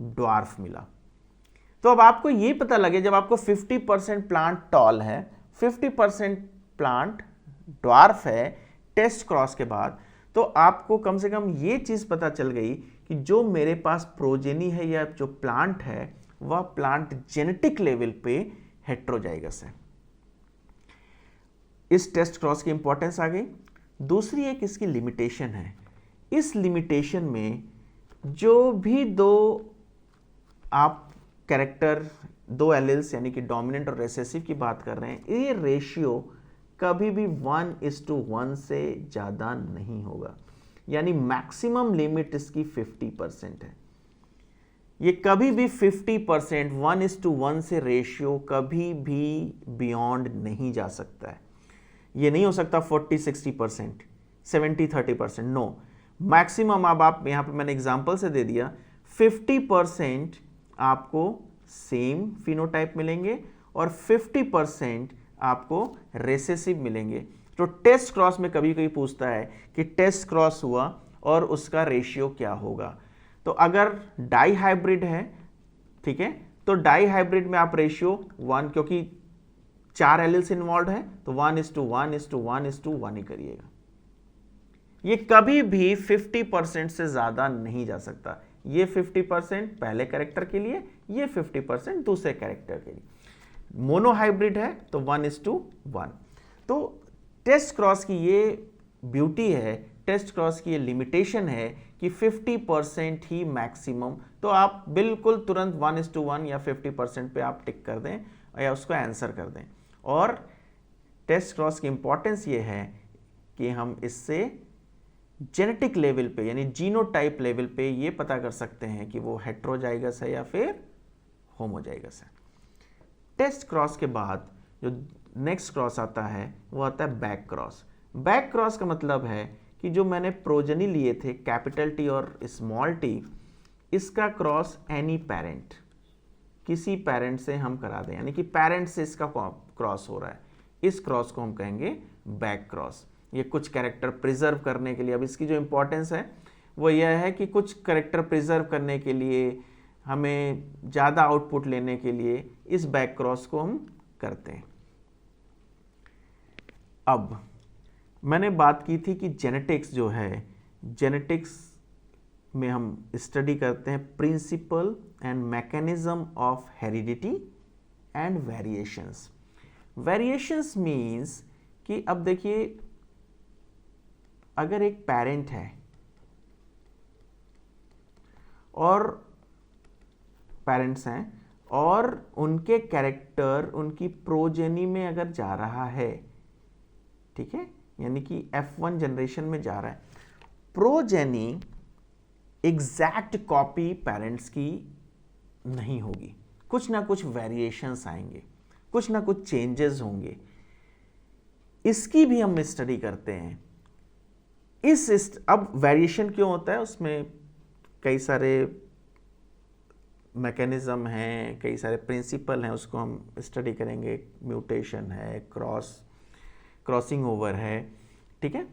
ड्वार्फ मिला। तो अब आपको ये पता लगे, जब आपको 50% प्लांट टॉल है, 50% प्लांट ड्वार्फ है टेस्ट क्रॉस के बाद, तो आपको कम से कम ये चीज पता चल गई कि जो मेरे पास प्रोजेनी है या जो प्लांट है वह प्लांट जेनेटिक लेवल पे हेट्रोजाइगस है। इस टेस्ट क्रॉस की इंपॉर्टेंस आ गई। दूसरी एक इसकी लिमिटेशन है। इस लिमिटेशन में जो भी दो आप कैरेक्टर, दो एलिल्स यानी कि डोमिनेंट और रिसेसिव की बात कर रहे हैं, ये रेशियो कभी भी 1:1 से ज़्यादा नहीं होगा, यानी मैक्सिमम लिमिट इसकी 50% है। ये कभी भी 50% 1:1 से रेशियो कभी भी बियॉन्ड नहीं जा सकता है। ये नहीं हो सकता 40-60%, 70-30%, नो। मैक्सिमम अब आप यहाँ पे मैंने एग्जांपल से दे दिया, 50% आपको सेम फिनोटाइप मिलेंगे और 50% आपको रेसेसिव मिलेंगे। तो टेस्ट क्रॉस में कभी कभी पूछता है कि टेस्ट क्रॉस हुआ और उसका रेशियो क्या होगा। तो अगर डाई हाइब्रिड है, ठीक है, तो डाई हाइब्रिड में आप रेशियो 1, क्योंकि 4 एलिल्स इन्वॉल्व है तो 1:1:1:1 ही करिएगा। ये कभी भी 50% से ज्यादा नहीं जा सकता। ये 50% पहले कैरेक्टर के लिए, ये 50% दूसरे कैरेक्टर के लिए। मोनो हाइब्रिड है तो 1:1। तो टेस्ट क्रॉस की ये ब्यूटी है, टेस्ट क्रॉस की ये लिमिटेशन है कि 50% ही मैक्सिमम। तो आप बिल्कुल तुरंत 1:1 या 50% पे आप टिक कर दें या उसको आंसर कर दें। और टेस्ट क्रॉस की इंपॉर्टेंस ये है कि हम इससे जेनेटिक लेवल पे यानी जीनोटाइप लेवल पे ये पता कर सकते हैं कि वो हेट्रोजाइगस है या फिर होमोजाइगस है। टेस्ट क्रॉस के बाद जो नेक्स्ट क्रॉस आता है वो आता है बैक क्रॉस। बैक क्रॉस का मतलब है कि जो मैंने प्रोजेनी लिए थे कैपिटल टी और स्मॉल टी, इसका क्रॉस एनी पेरेंट, किसी पेरेंट से हम करा दें, यानी कि पेरेंट से इसका क्रॉस हो रहा है, इस क्रॉस को हम कहेंगे बैक क्रॉस। ये कुछ कैरेक्टर प्रिजर्व करने के लिए, अब इसकी जो इंपॉर्टेंस है वो यह है कि कुछ कैरेक्टर प्रिजर्व करने के लिए, हमें ज़्यादा आउटपुट लेने के लिए इस बैक क्रॉस को हम करते हैं। अब मैंने बात की थी कि जेनेटिक्स जो है, जेनेटिक्स में हम स्टडी करते हैं principle and mechanism of heredity and variations. Variations means कि अब देखिए, अगर एक पेरेंट है और पेरेंट्स हैं और उनके कैरेक्टर उनकी प्रोजेनी में अगर जा रहा है, ठीक है, यानी कि F1 जनरेशन में जा रहा है, प्रोजेनी एग्जैक्ट कॉपी पेरेंट्स की नहीं होगी, कुछ ना कुछ वेरिएशंस आएंगे, कुछ ना कुछ चेंजेस होंगे। इसकी भी हम स्टडी करते हैं। अब वेरिएशन क्यों होता है, उसमें कई सारे मैकेनिज्म हैं, कई सारे प्रिंसिपल हैं, उसको हम स्टडी करेंगे। म्यूटेशन है, क्रॉसिंग ओवर है, ठीक है,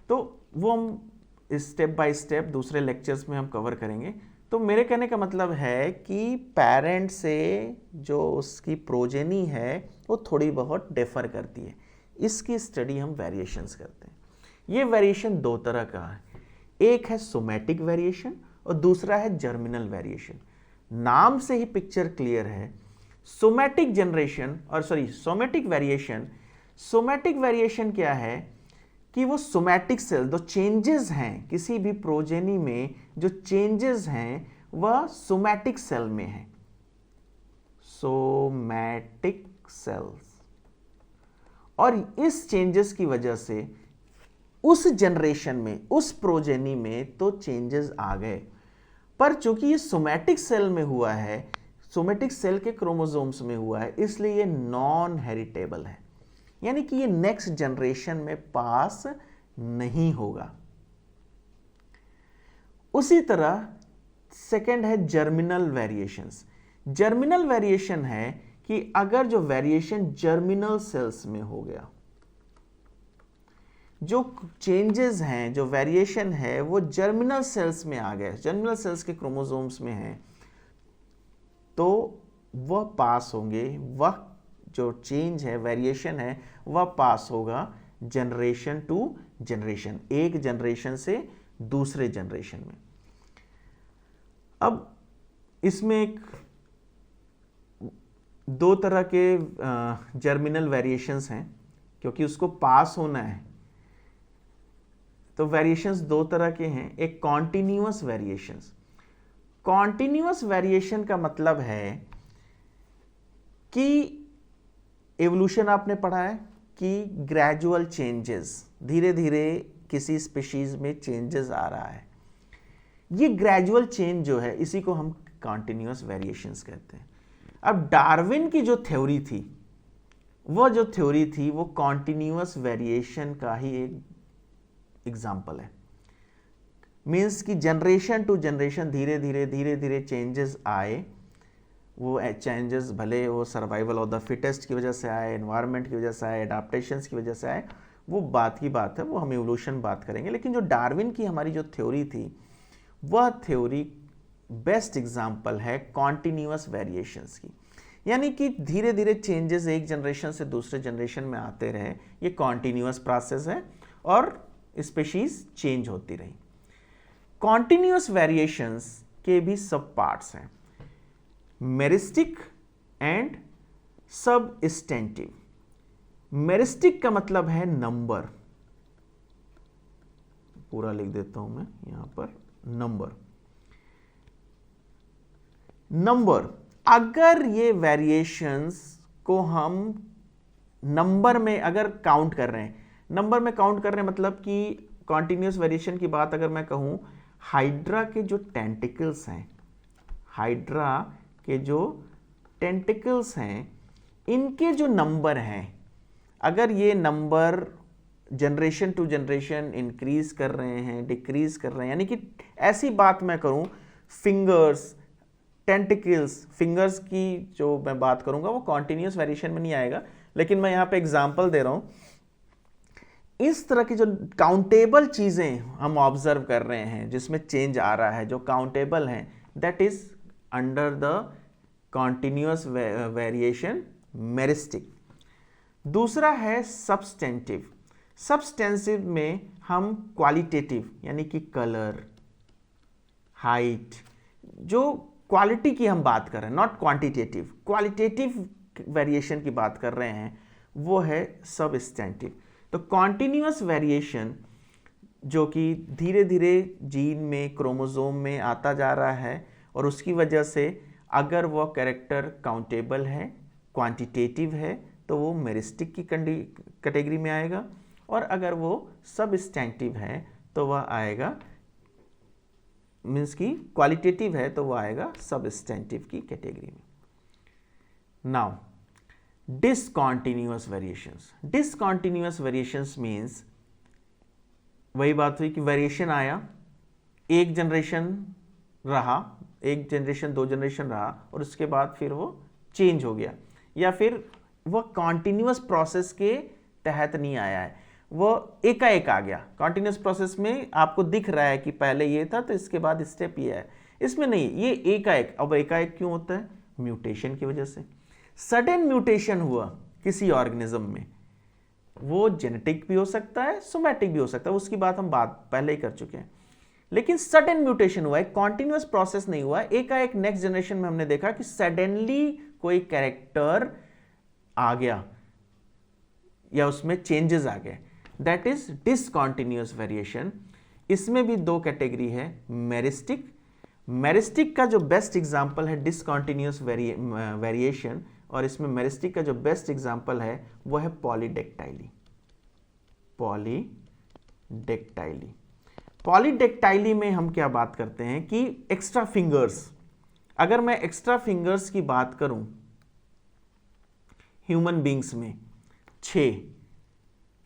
तो वो हम स्टेप बाय स्टेप दूसरे लेक्चर्स में हम कवर करेंगे। तो मेरे कहने का मतलब है कि पेरेंट से जो उसकी प्रोजेनी है वो थोड़ी बहुत डिफर करती है, इसकी स्टडी हम वेरिएशंस करते हैं। ये वेरिएशन दो तरह का है, एक है सोमैटिक वेरिएशन और दूसरा है जर्मिनल वेरिएशन। नाम से ही पिक्चर क्लियर है। सोमैटिक वेरिएशन, सोमैटिक वेरिएशन क्या है कि वो सोमैटिक सेल, जो चेंजेस हैं किसी भी प्रोजेनी में, जो चेंजेस हैं वह सोमैटिक सेल में है, सोमैटिक सेल्स। और इस चेंजेस की वजह से उस जनरेशन में, उस प्रोजेनी में तो चेंजेस आ गए, पर चूंकि ये सोमैटिक सेल में हुआ है, सोमैटिक सेल के क्रोमोसोम्स में हुआ है, इसलिए ये नॉन हेरिटेबल है, यानी कि ये नेक्स्ट जनरेशन में पास नहीं होगा। उसी तरह सेकंड है जर्मिनल वेरिएशंस। जर्मिनल वेरिएशन है कि अगर जो वेरिएशन जर्मिनल सेल्स में हो गया, जो चेंजेस हैं, जो वेरिएशन है वो जर्मिनल सेल्स में आ गए, जर्मिनल सेल्स के क्रोमोसोम्स में है, तो वह पास होंगे, वह जो चेंज है, वेरिएशन है, वह पास होगा जनरेशन टू जनरेशन, एक जनरेशन से दूसरे जनरेशन में। अब इसमें एक दो तरह के जर्मिनल वेरिएशंस हैं, क्योंकि उसको पास होना है, तो वेरिएशंस दो तरह के हैं। एक कॉन्टिन्यूअस वेरिएशंस। कॉन्टिन्यूअस वेरिएशन का मतलब है कि एवोल्यूशन आपने पढ़ा है कि ग्रेजुअल चेंजेस, धीरे धीरे किसी स्पीशीज में चेंजेस आ रहा है, ये ग्रेजुअल चेंज जो है इसी को हम कॉन्टिन्यूअस वेरिएशंस कहते हैं। अब डार्विन की जो थ्योरी थी, वो कॉन्टिन्यूअस वेरिएशन का ही एक एग्जाम्पल है। मीन्स कि जनरेशन टू जनरेशन धीरे धीरे चेंजेस आए। वो चेंजेस भले वो सर्वाइवल ऑफ द फिटेस्ट की वजह से आए, एनवायरनमेंट की वजह से आए, एडाप्टेशंस की वजह से आए, वो बात की बात है, वो हम एवोल्यूशन बात करेंगे। लेकिन जो डार्विन की हमारी जो थ्योरी थी, वह थ्योरी बेस्ट एग्जाम्पल है कॉन्टिन्यूअस वेरिएशंस की, यानी कि धीरे धीरे चेंजेस एक जनरेशन से दूसरे जनरेशन में आते रहे, ये कॉन्टिन्यूअस प्रोसेस है और स्पीशीज चेंज होती रही। कॉन्टिन्यूअस वेरिएशंस के भी सब पार्ट्स हैं, मेरिस्टिक एंड सबस्टेंटिव। मेरिस्टिक का मतलब है नंबर, पूरा लिख देता हूं मैं यहां पर, नंबर। अगर ये वेरिएशंस को हम नंबर में अगर काउंट कर रहे हैं, नंबर में काउंट कर रहे हैं मतलब कि कॉन्टिन्यूअस वेरिएशन की बात अगर मैं कहूं, हाइड्रा के जो टेंटिकल्स हैं, हाइड्रा के जो टेंटिकल्स हैं, इनके जो नंबर हैं, अगर ये number generation to generation increase कर रहे हैं, डिक्रीज कर रहे हैं, यानी कि ऐसी बात मैं करूं, फिंगर्स, टेंटिकल्स, फिंगर्स की जो मैं बात करूंगा वो कॉन्टिन्यूअस वेरिएशन में नहीं आएगा, लेकिन मैं यहां पे एग्जांपल दे रहा हूं। इस तरह की जो काउंटेबल चीजें हम ऑब्जर्व कर रहे हैं, जिसमें चेंज आ रहा है, जो काउंटेबल हैं, that is under the continuous variation, meristic. दूसरा है सब्सटेंटिव। सब्सटेंसिव में हम क्वालिटेटिव, यानी कि कलर, हाइट, जो क्वालिटी की हम बात कर रहे हैं, नॉट क्वांटिटेटिव, क्वालिटेटिव वेरिएशन की बात कर रहे हैं, वो है सब्सटेंटिव। तो कॉन्टिन्यूअस वेरिएशन जो कि धीरे धीरे जीन में, क्रोमोसोम में आता जा रहा है, और उसकी वजह से अगर वो कैरेक्टर काउंटेबल है, क्वांटिटेटिव है, तो वो मेरिस्टिक की कैटेगरी में आएगा, और अगर वो सबस्टेंटिव है तो वह आएगा, मीन्स की क्वालिटेटिव है तो वह आएगा सबस्टेंटिव की कैटेगरी में। Now discontinuous variations. Discontinuous variations means वही बात हुई कि वेरिएशन आया, एक जनरेशन रहा, एक जनरेशन, दो जनरेशन रहा, और उसके बाद फिर वो चेंज हो गया, या फिर वह कॉन्टिन्यूअस प्रोसेस के तहत नहीं आया है, वो एकाएक आ गया। कॉन्टिन्यूअस प्रोसेस में आपको दिख रहा है कि पहले ये था तो इसके बाद स्टेप ये है, इसमें नहीं, ये एकाएक। अब एकाएक क्यों होता है? म्यूटेशन की वजह से। सडन म्यूटेशन हुआ किसी ऑर्गेनिज्म में, वो जेनेटिक भी हो सकता है, सोमैटिक भी हो सकता है, उसकी बात हम पहले ही कर चुके हैं। लेकिन सडन म्यूटेशन हुआ है, कॉन्टिन्यूअस प्रोसेस नहीं हुआ, एकाएक नेक्स्ट जनरेशन में हमने देखा कि सडनली कोई कैरेक्टर आ गया या उसमें चेंजेस आ गए, दैट इज डिसकॉन्टिन्यूअस वेरिएशन। इसमें भी दो कैटेगरी है, मेरिस्टिक। मेरिस्टिक का जो बेस्ट एग्जाम्पल है डिसकॉन्टिन्यूस वेरिएशन, और इसमें मेरिस्टिक का जो बेस्ट एग्जाम्पल है वो है पॉलीडेक्टाइली। पॉलीडेक्टाइली में हम क्या बात करते हैं कि एक्स्ट्रा फिंगर्स, अगर मैं एक्स्ट्रा फिंगर्स की बात करूं ह्यूमन बींग्स में 6,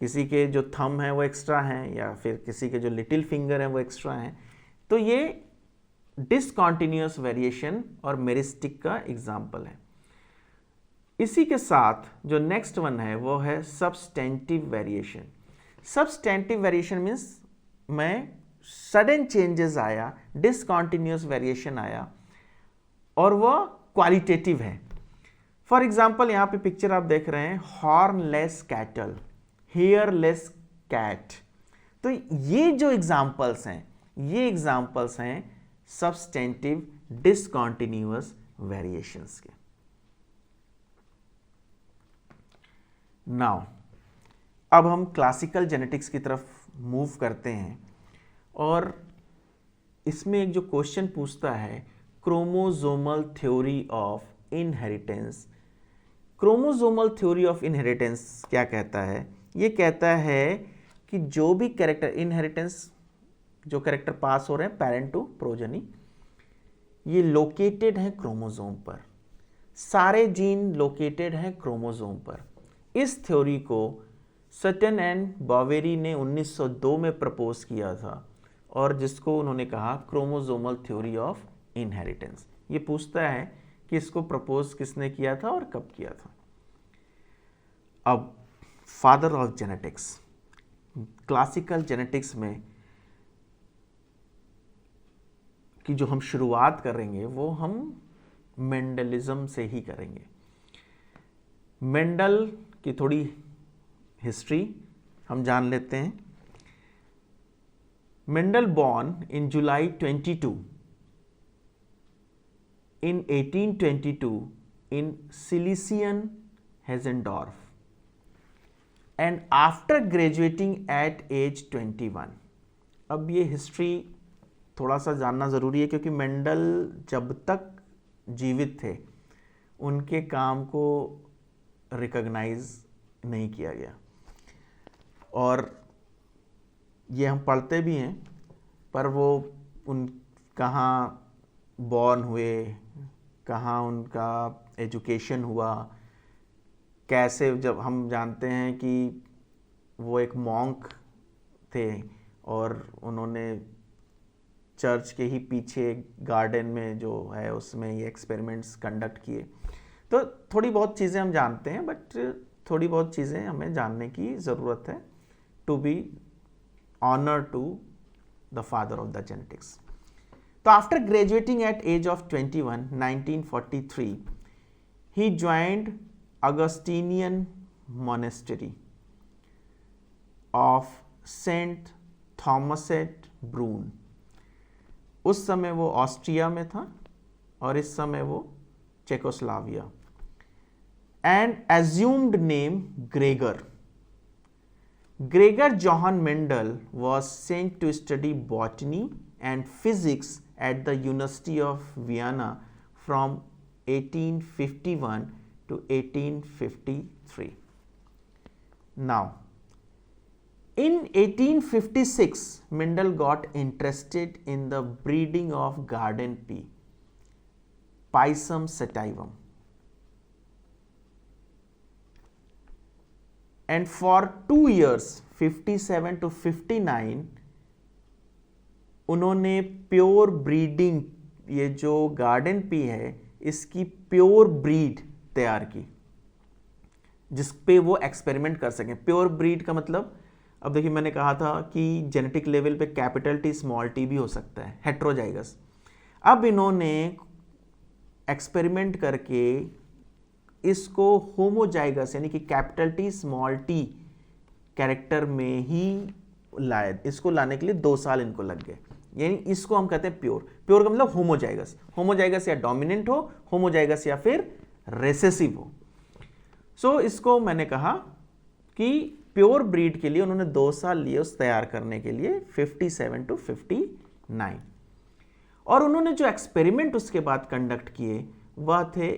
किसी के जो थंब है वो एक्स्ट्रा हैं या फिर किसी के जो लिटिल फिंगर है वो एक्स्ट्रा हैं, तो ये डिसकॉन्टिन्यूअस वेरिएशन और मेरिस्टिक का एग्जाम्पल है। इसी के साथ जो नेक्स्ट वन है वो है substantive variation. Substantive variation means में सडन चेंजेस आया, डिसकॉन्टिन्यूअस वेरिएशन आया और वह क्वालिटेटिव है। फॉर एग्जाम्पल यहाँ पे पिक्चर आप देख रहे हैं, हॉर्नलेस कैटल, हेयरलेस कैट। तो ये जो एग्जाम्पल्स हैं, ये एग्जाम्पल्स हैं सब्सटेंटिव डिसकॉन्टिन्यूअस वेरिएशंस के। नाउ अब हम क्लासिकल जेनेटिक्स की तरफ मूव करते हैं और इसमें एक जो क्वेश्चन पूछता है chromosomal theory of inheritance. Chromosomal theory of inheritance क्या कहता है? ये कहता है कि जो भी कैरेक्टर इनहेरिटेंस, जो कैरेक्टर पास हो रहे हैं पेरेंट टू प्रोजेनी, ये लोकेटेड है क्रोमोसोम पर, सारे जीन लोकेटेड हैं क्रोमोसोम पर। इस थ्योरी को सटन एंड बॉवेरी ने 1902 में प्रपोज किया था और जिसको उन्होंने कहा क्रोमोसोमल थ्योरी ऑफ इनहेरिटेंस। ये पूछता है कि इसको प्रपोज किसने किया था और कब किया था। अब father of genetics, classical genetics में की जो हम शुरुआत करेंगे वो हम मेंडलिज्म से ही करेंगे। मेंडल की थोड़ी हिस्ट्री हम जान लेते हैं। Mendel born in July 22 in 1822 in Silesian Hessendorf and after graduating at age 21। अब ये हिस्ट्री थोड़ा सा जानना ज़रूरी है क्योंकि मेंडल जब तक जीवित थे उनके काम को रिकॉग्नाइज नहीं किया गया और ये हम पढ़ते भी हैं, पर वो उन कहाँ बॉर्न हुए, कहाँ उनका एजुकेशन हुआ, कैसे, जब हम जानते हैं कि वो एक मॉन्क थे और उन्होंने चर्च के ही पीछे गार्डन में जो है उसमें ये एक्सपेरिमेंट्स कंडक्ट किए। तो थोड़ी बहुत चीज़ें हम जानते हैं, बट थोड़ी बहुत चीज़ें हमें जानने की ज़रूरत है to be honour to the father of the genetics. तो after graduating at age of 21, 1943, he joined Augustinian monastery of Saint Thomas at Brunn। उस समय वो ऑस्ट्रिया में था और इस समय वो Czechoslovakia. And assumed name Gregor। Gregor Johann Mendel was sent to study botany and physics at the University of Vienna from 1851 to 1853. Now, in 1856, Mendel got interested in the breeding of garden pea, Pisum sativum. And for 2 years, 57 to 59, उन्होंने pure breeding, ये जो garden pea है इसकी pure breed तैयार की जिस पे वो एक्सपेरिमेंट कर सकें। प्योर ब्रीड का मतलब, अब देखिए मैंने कहा था कि जेनेटिक लेवल पे कैपिटल टी स्मॉल टी भी हो सकता है, हेट्रोजाइगस। अब इन्होंने एक्सपेरिमेंट करके इसको होमोजाइगस यानी कि capital T small T character में ही लाए। इसको लाने के लिए 2 साल इनको लग गए, यानी इसको हम कहते हैं प्योर। प्योर का मतलब होमोजाइगस, होमोजाइगस या डोमिनेंट हो, होमोजाइगस या फिर रेसेसिव हो। सो इसको मैंने कहा कि प्योर ब्रीड के लिए उन्होंने 2 साल लिए उस तैयार करने के लिए, 57 to 59। और उन्होंने जो एक्सपेरिमेंट उसके बाद कंडक्ट किए वह थे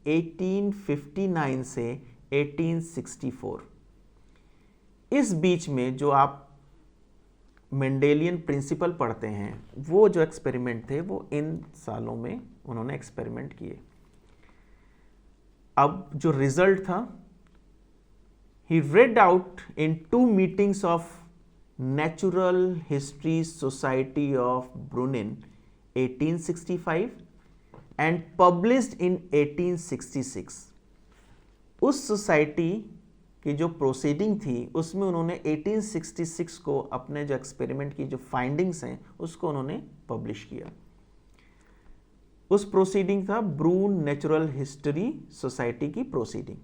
1859 से 1864। इस बीच में जो आप मेंडेलियन प्रिंसिपल पढ़ते हैं, वो जो एक्सपेरिमेंट थे वो इन सालों में उन्होंने एक्सपेरिमेंट किए। अब जो रिजल्ट था, he read out in 2 meetings of Natural History Society of Brunnen 1865 and published in 1866। उस सोसाइटी की जो प्रोसीडिंग थी उसमें उन्होंने 1866 को अपने जो एक्सपेरिमेंट की जो फाइंडिंग्स हैं उसको उन्होंने पब्लिश किया। उस प्रोसीडिंग था ब्रून नेचुरल हिस्ट्री सोसाइटी की प्रोसीडिंग,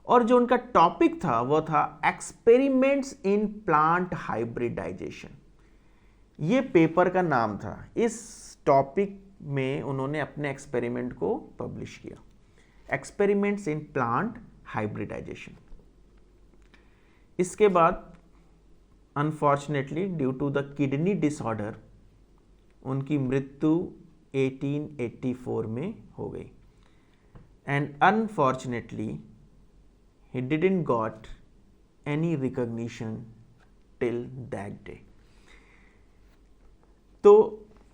और जो उनका टॉपिक था वो था एक्सपेरिमेंट्स इन प्लांट हाइब्रिडाइजेशन। ये पेपर का नाम था। इस टॉपिक में उन्होंने अपने एक्सपेरिमेंट को पब्लिश किया, एक्सपेरिमेंट्स इन प्लांट हाइब्रिडाइजेशन। इसके बाद unfortunately due to the kidney disorder उनकी मृत्यु 1884 में हो गई, and unfortunately he didn't got any recognition till that day। तो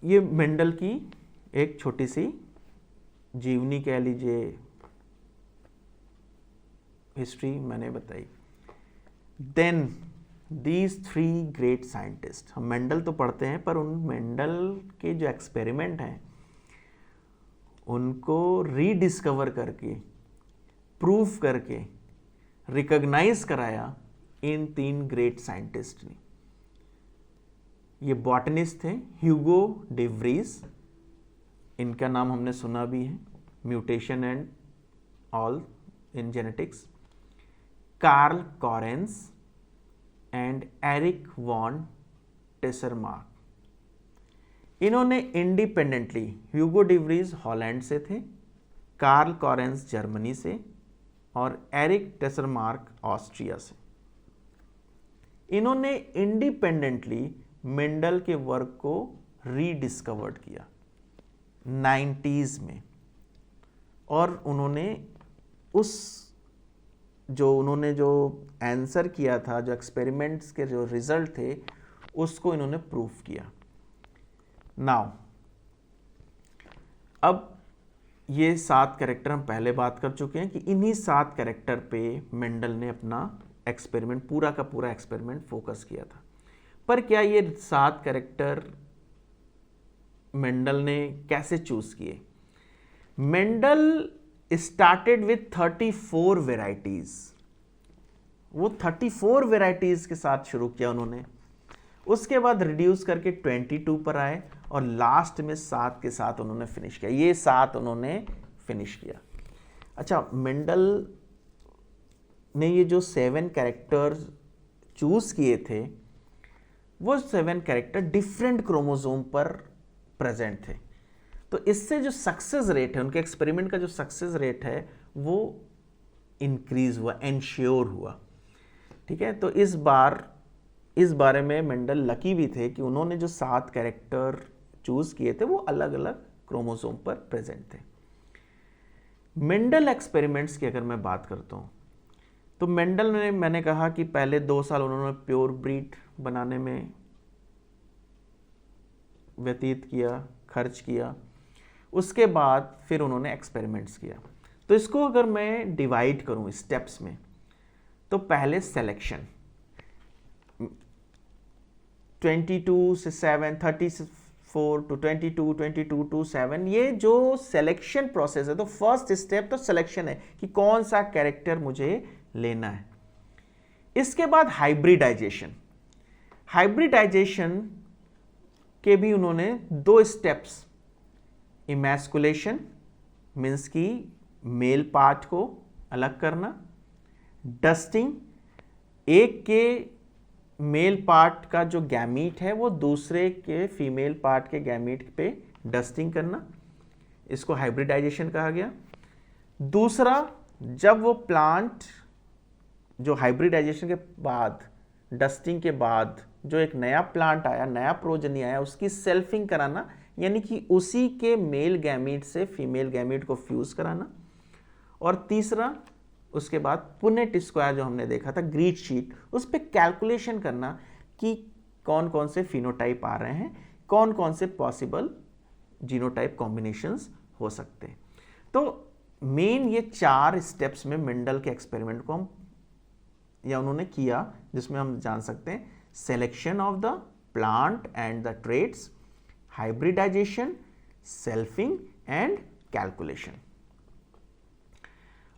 ये मेंडल की एक छोटी सी जीवनी कह लीजिए, हिस्ट्री मैंने बताई। देन दीज 3 ग्रेट साइंटिस्ट, हम मेंडल तो पढ़ते हैं पर उन मेंडल के जो एक्सपेरिमेंट हैं उनको रीडिस्कवर करके, प्रूफ करके, रिकॉग्नाइज कराया इन 3 ग्रेट साइंटिस्ट ने। ये बॉटनिस्ट थे ह्यूगो डे व्रीज, इनका नाम हमने सुना भी है, mutation and all in genetics, Carl Correns and Erich von Tschermak. इन्होंने independently, Hugo de Vries Holland से थे, कार्ल कॉरेंस जर्मनी से और एरिक टेसरमार्क ऑस्ट्रिया से, इन्होंने इंडिपेंडेंटली मेंडल के वर्क को रीडिस्कवर्ड किया 90s में, और उन्होंने जो आंसर किया था, जो एक्सपेरिमेंट्स के जो रिजल्ट थे उसको इन्होंने प्रूफ किया। नाउ अब ये 7 कैरेक्टर हम पहले बात कर चुके हैं कि इन्हीं 7 कैरेक्टर पे मेंडल ने अपना एक्सपेरिमेंट, पूरा का पूरा एक्सपेरिमेंट फोकस किया था। पर क्या ये 7 कैरेक्टर मेंडल ने कैसे चूज किए? Mendel started with 34 varieties. वो 34 वेराइटीज के साथ शुरू किया उन्होंने, उसके बाद रिड्यूस करके 22 पर आए और लास्ट में 7 के साथ उन्होंने फिनिश किया। ये 7 उन्होंने फिनिश किया। अच्छा, मेंडल ने ये जो 7 कैरेक्टर्स चूज किए थे, वो 7 कैरेक्टर डिफरेंट क्रोमोसोम पर प्रेजेंट थे। तो इससे जो सक्सेस रेट है, उनके एक्सपेरिमेंट का जो सक्सेस रेट है वो इंक्रीज हुआ, एंश्योर हुआ। ठीक है, तो इस बारे में मेंडल लकी भी थे कि उन्होंने जो 7 कैरेक्टर चूज किए थे वो अलग अलग क्रोमोसोम पर प्रेजेंट थे। मेंडल एक्सपेरिमेंट्स की अगर मैं बात करता हूँ तो मेंडल ने, मैंने कहा कि पहले 2 साल उन्होंने प्योर ब्रीड बनाने में व्यतीत किया, खर्च किया। उसके बाद फिर उन्होंने एक्सपेरिमेंट्स किया। तो इसको अगर मैं डिवाइड करूं स्टेप्स में, तो पहले सिलेक्शन 22 से 7, 34 टू 22, 22 टू 7, ये जो सिलेक्शन प्रोसेस है, तो फर्स्ट स्टेप तो सिलेक्शन है कि कौन सा कैरेक्टर मुझे लेना है। इसके बाद हाइब्रिडाइजेशन। हाइब्रिडाइजेशन के भी उन्होंने 2 स्टेप्स, इमैस्कुलेशन मीन्स की मेल पार्ट को अलग करना, डस्टिंग, एक के मेल पार्ट का जो गैमीट है वो दूसरे के फीमेल पार्ट के गैमीट पे डस्टिंग करना, इसको हाइब्रिडाइजेशन कहा गया। दूसरा, जब वो प्लांट जो हाइब्रिडाइजेशन के बाद, डस्टिंग के बाद जो एक नया प्लांट आया, नया प्रोजनी आया, उसकी सेल्फिंग कराना, यानी कि उसी के मेल गैमीट से फीमेल गैमीट को फ्यूज कराना, और तीसरा उसके बाद पुनेट स्क्वायर जो हमने देखा था ग्रीड शीट, उस पर कैलकुलेशन करना कि कौन कौन से फिनोटाइप आ रहे हैं, कौन कौन से पॉसिबल जीनोटाइप कॉम्बिनेशंस हो सकते हैं। तो मेन ये 4 स्टेप्स में मेंडल के एक्सपेरिमेंट को हम या उन्होंने किया, जिसमें हम जान सकते हैं selection of the plant and the traits, hybridization, selfing and calculation.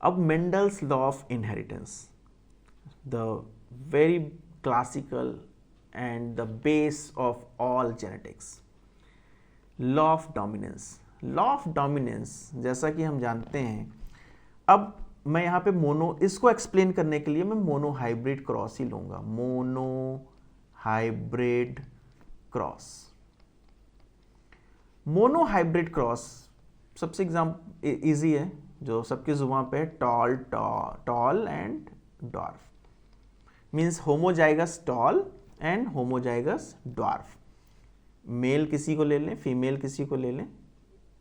अब Mendel's law of inheritance, the very classical and the base of all genetics. Law of dominance, law of dominance जैसा कि हम जानते हैं, अब मैं यहाँ पे मोनो, इसको एक्सप्लेन करने के लिए मैं मोनो हाइब्रिड क्रॉस ही लूंगा, monohybrid cross. Monohybrid cross सबसे एग्जाम्पल इजी है, जो सबकी जुबान पे है, tall and dwarf, means homozygous tall and homozygous dwarf. Male किसी को ले लें, फीमेल किसी को ले लें,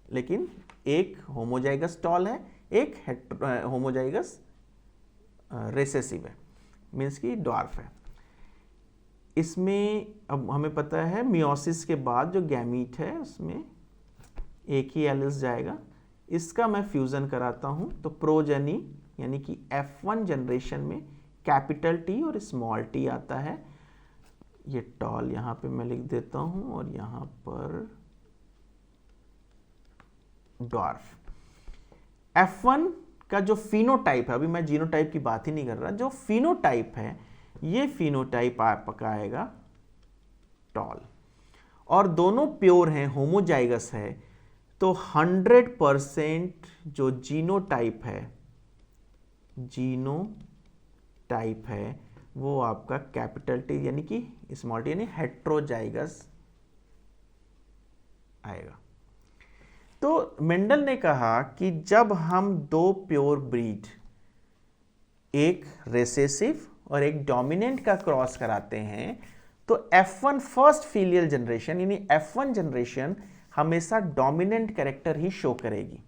लेकिन एक होमोजाइगस टॉल है, एक होमोजाइगस रिसेसिव है, मीन्स कि डॉर्फ है। इसमें अब हमें पता है मियोसिस के बाद जो गैमीट है उसमें एक ही एलिस जाएगा, इसका मैं फ्यूज़न कराता हूँ तो प्रोजेनी यानी कि F1 जनरेशन में कैपिटल टी और स्मॉल टी आता है। ये टॉल यहाँ पे मैं लिख देता हूँ और यहाँ पर डॉर्फ। F1 का जो फिनोटाइप है, अभी मैं जीनोटाइप की बात ही नहीं कर रहा, जो फिनोटाइप है ये फिनोटाइप आपका आएगा टॉल, और दोनों प्योर हैं, होमोजाइगस है, तो 100% जो जीनोटाइप है वो आपका कैपिटल टी यानी कि स्मॉल टी यानी हेट्रोजाइगस आएगा। तो मेंडल ने कहा कि जब हम दो प्योर ब्रीड, एक रेसेसिव और एक डोमिनेंट का क्रॉस कराते हैं, तो F1 फर्स्ट फीलियल जनरेशन यानी F1 जनरेशन हमेशा डोमिनेंट कैरेक्टर ही शो करेगी।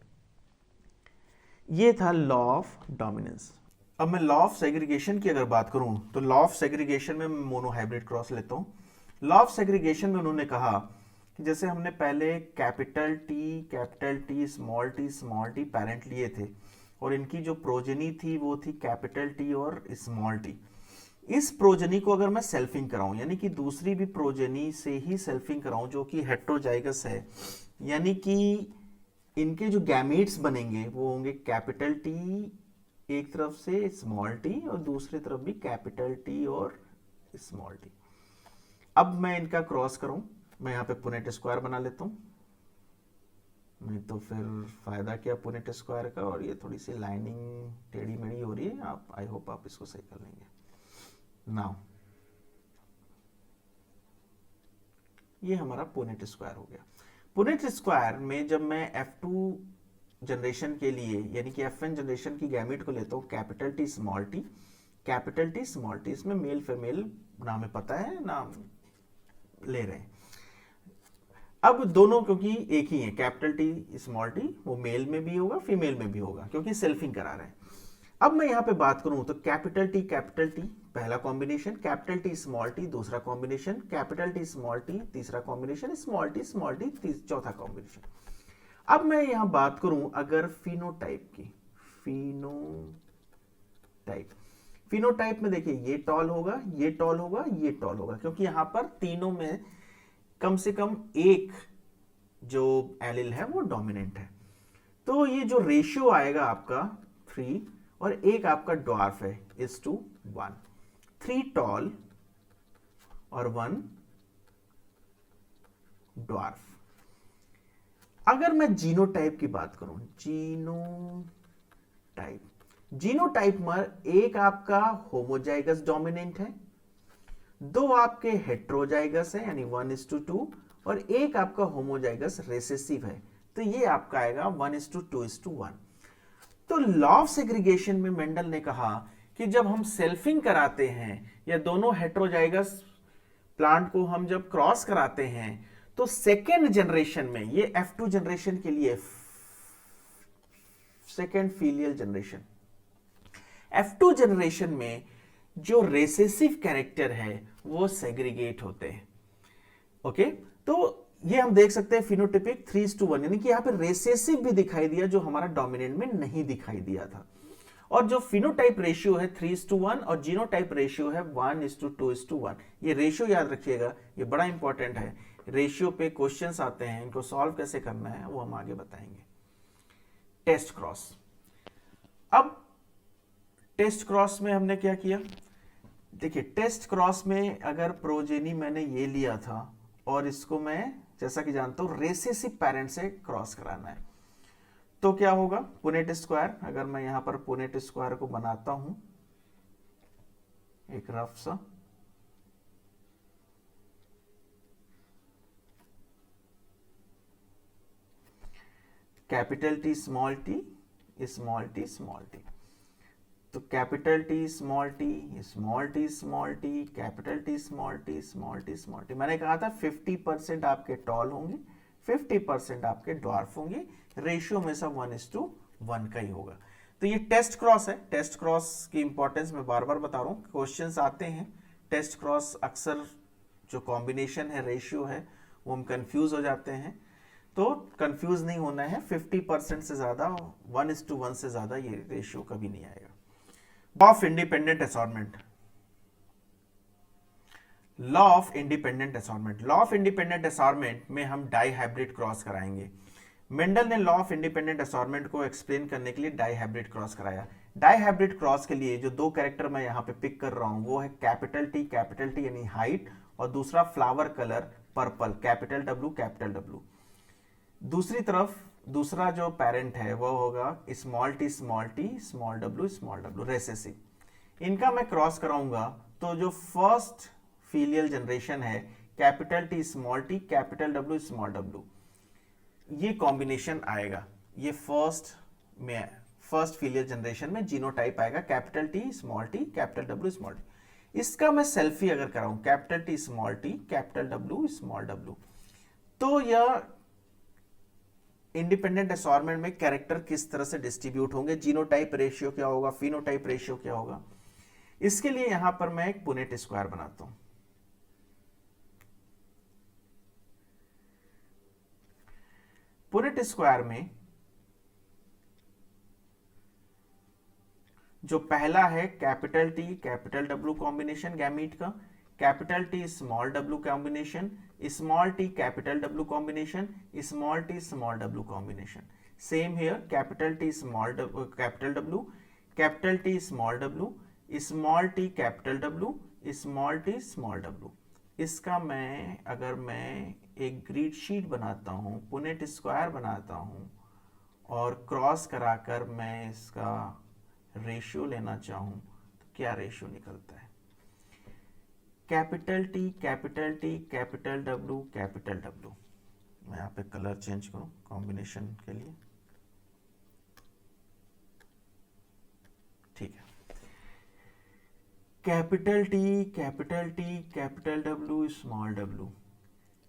ये था लॉ ऑफ डोमिनेंस। अब मैं लॉ ऑफ सेग्रीगेशन की अगर बात करूं तो लॉ ऑफ सेग्रीगेशन में मैं मोनोहाइब्रिड क्रॉस लेता हूं। लॉ ऑफ सेग्रीगेशन में उन्होंने कहा कि जैसे हमने पहले capital T small T parent लिए थे और इनकी जो प्रोजेनी थी वो थी कैपिटल टी और स्मॉल टी। इस प्रोजेनी को अगर मैं सेल्फिंग कराऊं यानी कि दूसरी भी प्रोजेनी से ही सेल्फिंग कराऊं जो कि हेट्रोजाइगस है, यानी कि इनके जो गैमीट्स बनेंगे वो होंगे कैपिटल टी एक तरफ से स्मॉल टी और दूसरी तरफ भी कैपिटल टी और स्मॉल टी। अब मैं इनका क्रॉस करूं, मैं यहाँ पे पुनेट स्क्वायर बना लेता हूं, नहीं तो फिर फायदा क्या पुनेट स्क्वायर का, और ये थोड़ी सी लाइनिंग टेढ़ी मेढ़ी हो रही है, आप आई होप आप इसको सही कर लेंगे। नाउ ये हमारा पुनेट स्क्वायर हो गया। पुनेट स्क्वायर में जब मैं F2 जनरेशन के लिए यानी कि F1 जनरेशन की गैमेट को लेता हूँ कैपिटल टी स्मॉल टी, इसमें मेल फीमेल ना हमें पता है ना ले रहे हैं। अब दोनों क्योंकि एक ही है कैपिटल टी स्मॉल टी, वो मेल में भी होगा फीमेल में भी होगा क्योंकि सेल्फिंग करा रहे हैं। अब मैं यहां पे बात करूं तो कैपिटल टी पहला combination, capital T small T दूसरा combination, capital T small T तीसरा कॉम्बिनेशन, स्मॉल टी चौथा कॉम्बिनेशन। अब मैं यहां बात करूं अगर फिनोटाइप की, फिनोटाइप में देखिए ये टॉल होगा, ये टॉल होगा, ये टॉल होगा, क्योंकि यहां पर तीनों में कम से कम एक जो एलिल है वो डोमिनेंट है। तो ये जो रेशियो आएगा आपका 3 और एक आपका ड्वार्फ है (1) 3 टॉल और 1 ड्वार्फ। अगर मैं जीनोटाइप की बात करूं, जीनोटाइप में एक आपका होमोजाइगस डोमिनेंट है, दो आपके हेट्रोजाइगस है यानी 1:2 और एक आपका होमोजाइगस रेसेसिव है, तो ये आपका आएगा 1:2:1। तो लॉ ऑफ सेग्रीगेशन में मेंडल ने कहा कि जब हम सेल्फिंग कराते हैं या दोनों हेट्रोजाइगस प्लांट को हम जब क्रॉस कराते हैं तो सेकेंड जनरेशन में, ये F2 जनरेशन के लिए, second filial generation, F2 generation में जो रेसेसिव कैरेक्टर है वो सेग्रीगेट होते हैं। ओके, तो ये हम देख सकते हैं फिनोटिपिक 3:1, यानी कि यहां पे रेसेसिव भी दिखाई दिया जो हमारा डोमिनेंट में नहीं दिखाई दिया था। और जो फिनोटाइप रेशियो है 3:1 और जीनोटाइप रेशियो है 1:2:1। ये रेशियो याद रखिएगा, ये बड़ा इंपॉर्टेंट है। रेशियो पे क्वेश्चंस आते हैं, इनको सॉल्व कैसे करना है वो हम आगे बताएंगे। Test cross. अब टेस्ट क्रॉस में हमने क्या किया, देखिए टेस्ट क्रॉस में अगर प्रोजेनी मैंने ये लिया था और इसको मैं जैसा कि जानता हूं रेसेसिव पेरेंट से क्रॉस कराना है, तो क्या होगा, पुनेट स्क्वायर, अगर मैं यहां पर पुनेट स्क्वायर को बनाता हूं एक रफ सा, capital T small T small T small T, तो capital T small T small T small T capital T small T small T small T. मैंने कहा था 50% आपके टॉल होंगे, 50% आपके ड्वार्फ होंगे, रेशियो में सब 1:1 का ही होगा। तो ये टेस्ट क्रॉस है। टेस्ट क्रॉस की इंपॉर्टेंस मैं बार बार बता रहा हूँ, क्वेश्चंस आते हैं टेस्ट क्रॉस, अक्सर जो कॉम्बिनेशन है रेशियो है वो हम कंफ्यूज हो जाते हैं, तो कंफ्यूज नहीं होना है। 50% से ज्यादा, 1:1 से ज्यादा ये रेशियो कभी नहीं आएगा। Law of independent assortment, law of independent assortment, law of independent assortment में हम डाई हाइब्रिड क्रॉस कराएंगे। मेंडल ने लॉ ऑफ इंडिपेंडेंट असॉर्टमेंट को एक्सप्लेन करने के लिए डाई हाइब्रिड क्रॉस कराया। डाई हाइब्रिड क्रॉस के लिए जो दो कैरेक्टर मैं यहां पे पिक कर रहा हूं वो है कैपिटल टी यानी हाइट, और दूसरा flower colour purple, capital W. दूसरी तरफ दूसरा जो पेरेंट है वो होगा small T small W recessive. इनका मैं क्रॉस कराऊंगा तो जो फर्स्ट फीलियल जनरेशन है capital T capital W small W, ये कॉम्बिनेशन आएगा। ये फर्स्ट फीलियल जनरेशन में जीनोटाइप आएगा capital T capital W small T. इसका मैं सेल्फी अगर कराऊं capital T capital W small W, तो यह इंडिपेंडेंट असॉर्टमेंट में कैरेक्टर किस तरह से डिस्ट्रीब्यूट होंगे, जीनोटाइप रेशियो क्या होगा, फिनोटाइप रेशियो क्या होगा, इसके लिए यहां पर मैं एक पुनेट स्क्वायर बनाता हूं। पुनेट स्क्वायर में जो पहला है capital T capital W combination gamete का, capital T small W combination, small T capital W combination, small T small W combination. Same here capital T small capital W, capital T small W, small T capital W, small T small W. इसका मैं अगर मैं एक grid sheet बनाता हूं, Punnett square बनाता हूं और क्रॉस कराकर मैं इसका रेशियो लेना चाहूं तो क्या रेशियो निकलता है, कैपिटल टी कैपिटल डब्ल्यू। मैं यहाँ पे कलर चेंज करूं कॉम्बिनेशन के लिए, ठीक है। Capital T capital W small W,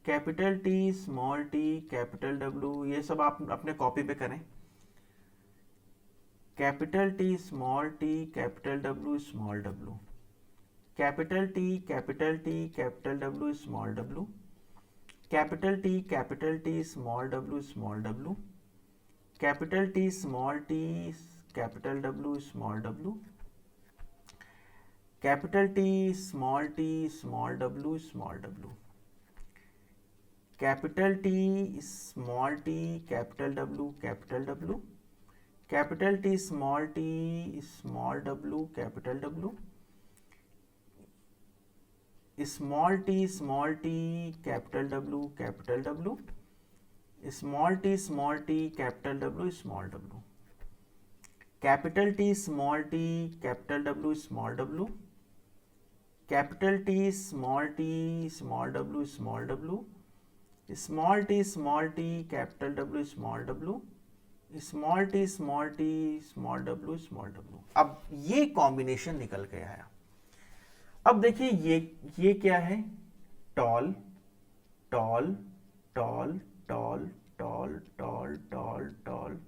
capital T small T capital W, ये सब आप अपने कॉपी पे करें। Capital T capital W small W, capital T capital W small W, capital T small W, capital T capital W small W, capital T small W small W, capital T small capital W, capital T small W capital W, small T capital W, small T capital W small W, capital T capital W small W, capital T small W small W, small T capital W small W, small T small W small W. अब ये combination निकल के आया। अब देखिए ये क्या है, toll toll toll toll toll toll toll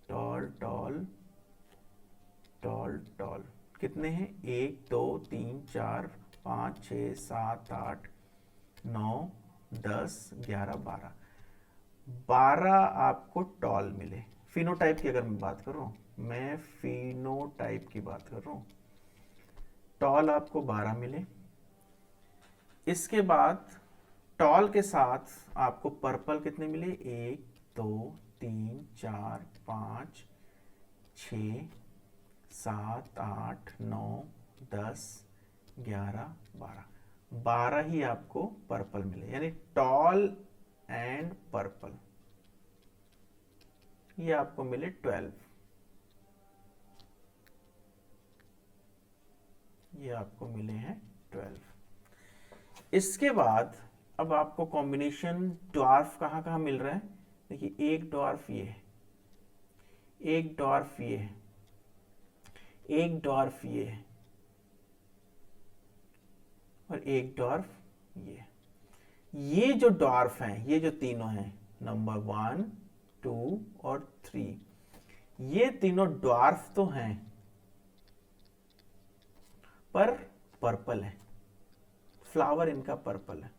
toll toll toll toll. कितने हैं? 1 2 3 4 5 6 7 8 9 10 11 12। 12 आपको टॉल मिले। फिनोटाइप की अगर मैं बात करूं, मैं फिनोटाइप की बात कर रहा हूं, टॉल आपको 12 मिले। इसके बाद टॉल के साथ आपको पर्पल कितने मिले? 1 2 3 4 5 6 7 8 9 10 11 12। 12 ही आपको पर्पल मिले, यानी टॉल एंड पर्पल ये आपको मिले 12। ये आपको मिले हैं 12। इसके बाद अब आपको कॉम्बिनेशन ड्वार्फ कहां कहां मिल रहा है? देखिए, एक ड्वार्फ ये है, एक ड्वार्फ ये है, एक ड्वार्फ ये है, और एक ड्वार्फ ये। ये जो ड्वार्फ हैं, ये जो तीनों हैं, नंबर 1 2 और 3, ये तीनों ड्वार्फ तो हैं पर पर्पल है, फ्लावर इनका पर्पल है।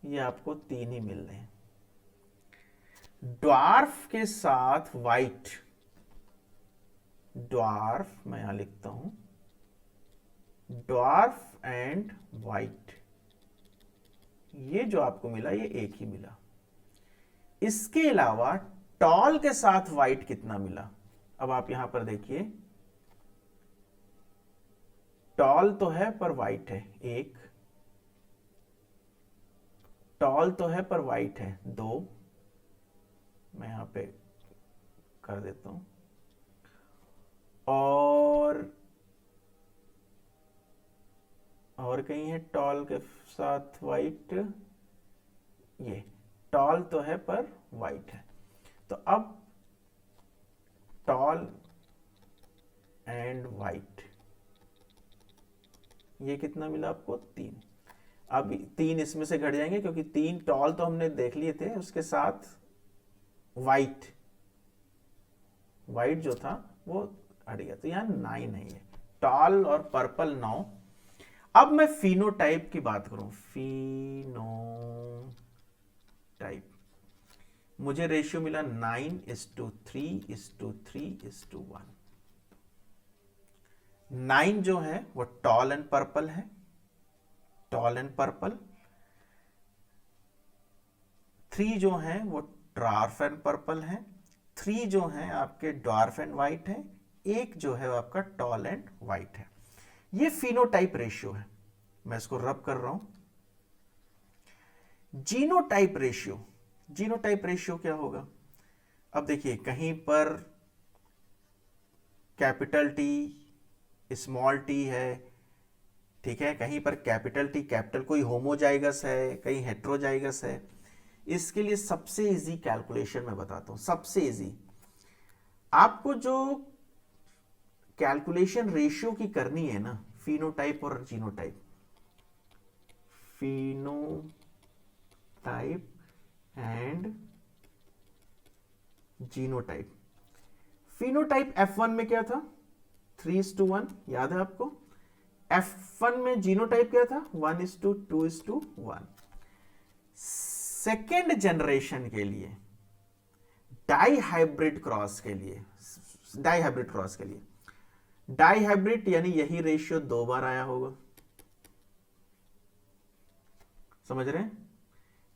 ये आपको 3 ही मिल रहे हैं। ड्वार्फ के साथ वाइट, ड्वार्फ मैं यहां लिखता हूं, ड्वार्फ एंड वाइट, ये जो आपको मिला ये एक ही मिला। इसके अलावा टॉल के साथ वाइट कितना मिला? अब आप यहां पर देखिए, टॉल तो है पर वाइट है 1, टॉल तो है पर वाइट है 2, मैं यहां पे कर देता हूं, और कहीं है टॉल के साथ वाइट, ये टॉल तो है पर वाइट है। तो अब टॉल एंड वाइट ये कितना मिला आपको? 3। अब 3 इसमें से घट जाएंगे क्योंकि 3 टॉल तो हमने देख लिए थे, उसके साथ वाइट, वाइट जो था वो हट गया, तो यहां 9 है। ये टॉल और पर्पल 9। अब मैं फिनोटाइप की बात करूं, फिनोटाइप, मुझे रेशियो मिला 9:3:3:3:1। 9 जो है वो टॉल एंड पर्पल है, टॉल एंड पर्पल। 3 जो है वो ड्वार्फ एंड पर्पल है। 3 जो है आपके ड्वार्फ एंड वाइट है। 1 जो है वो आपका टॉल एंड वाइट है। ये फिनोटाइप रेशियो है। मैं इसको रब कर रहा हूं। जीनोटाइप रेशियो, जीनोटाइप रेशियो क्या होगा? अब देखिए, कहीं पर कैपिटल टी स्मॉल टी है, ठीक है, कहीं पर कैपिटल टी कैपिटल, कोई होमोजाइगस है, कहीं हेट्रोजाइगस है। इसके लिए सबसे इजी कैलकुलेशन मैं बताता हूं, सबसे इजी। आपको जो कैलकुलेशन रेशियो की करनी है ना, फिनोटाइप और genotype, phenotype and genotype. Phenotype F1 में क्या था? 3:1, याद है आपको? F1 में जीनोटाइप क्या था? 1:2:1। सेकेंड जनरेशन के लिए, डाई हाइब्रिड क्रॉस के लिए, डाई हाइब्रिड क्रॉस के लिए, डाई हाइब्रिड यानी यही रेशियो 2 बार आया होगा, समझ रहे हैं?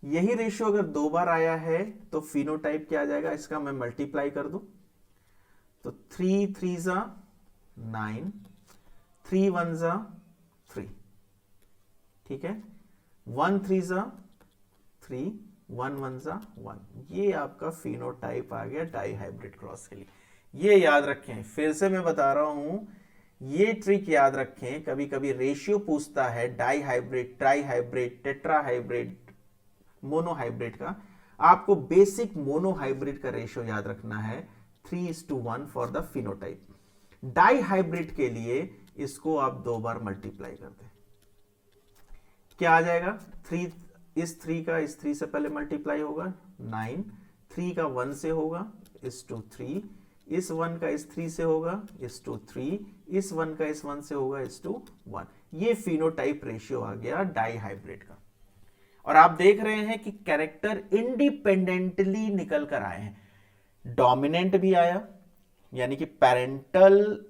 यही रेशियो अगर 2 बार आया है तो फिनोटाइप क्या आ जाएगा? इसका मैं मल्टीप्लाई कर दूं तो 3 3 9, 3 1 3, ठीक है, 1 3 3, 1 1 1। ये आपका फिनोटाइप आ गया डाई हाइब्रिड क्रॉस के लिए। ये याद रखें, फिर से मैं बता रहा हूं, ये ट्रिक याद रखें। कभी कभी रेशियो पूछता है dihybrid, trihybrid, tetrahybrid, monohybrid का। आपको बेसिक मोनो हाइब्रिड का रेशियो याद रखना है 3:1 for the phenotype. Dihybrid के लिए इसको आप 2 बार मल्टीप्लाई कर दें, क्या आ जाएगा? 3 इस 3 का इस 3 से पहले मल्टीप्लाई होगा 9, 3 का 1 से होगा इस टू 3, इस 1 का इस 3 से होगा इस टू 3, इस 1 का इस 1 से होगा इस टू 1। ये फिनोटाइप रेशियो आ गया डाई हाइब्रिड का। और आप देख रहे हैं कि कैरेक्टर इंडिपेंडेंटली निकल कर आए हैं। डोमिनेंट भी आया, यानी कि पेरेंटल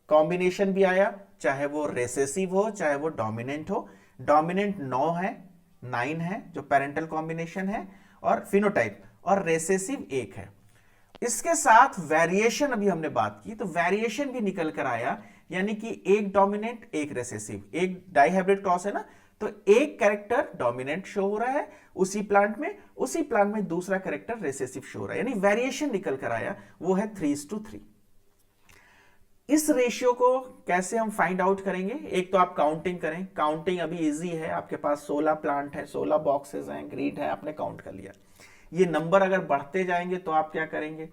कॉम्बिनेशन भी आया, चाहे वो रेसेसिव हो चाहे वो डोमिनेंट हो। डोमिनेंट 9 है, 9 है जो पेरेंटल कॉम्बिनेशन है और फिनोटाइप, और रेसेसिव 1 है। इसके साथ वेरिएशन अभी हमने बात की, तो वेरिएशन भी निकल कर आया, यानी कि एक डोमिनेंट एक रेसेसिव, एक डाइहाइब्रिड क्रॉस है ना, तो एक कैरेक्टर डोमिनेंट शो हो रहा है उसी प्लांट में दूसरा कैरेक्टर रेसेसिव शो हो रहा है, यानी वेरिएशन निकल कर आया, वो है 3:3। इस रेशियो को कैसे हम फाइंड आउट करेंगे? एक तो आप काउंटिंग करें, काउंटिंग अभी इजी है, आपके पास 16 प्लांट है, 16 बॉक्सेस हैं, ग्रीड है, आपने काउंट कर लिया। ये नंबर अगर बढ़ते जाएंगे तो आप क्या करेंगे?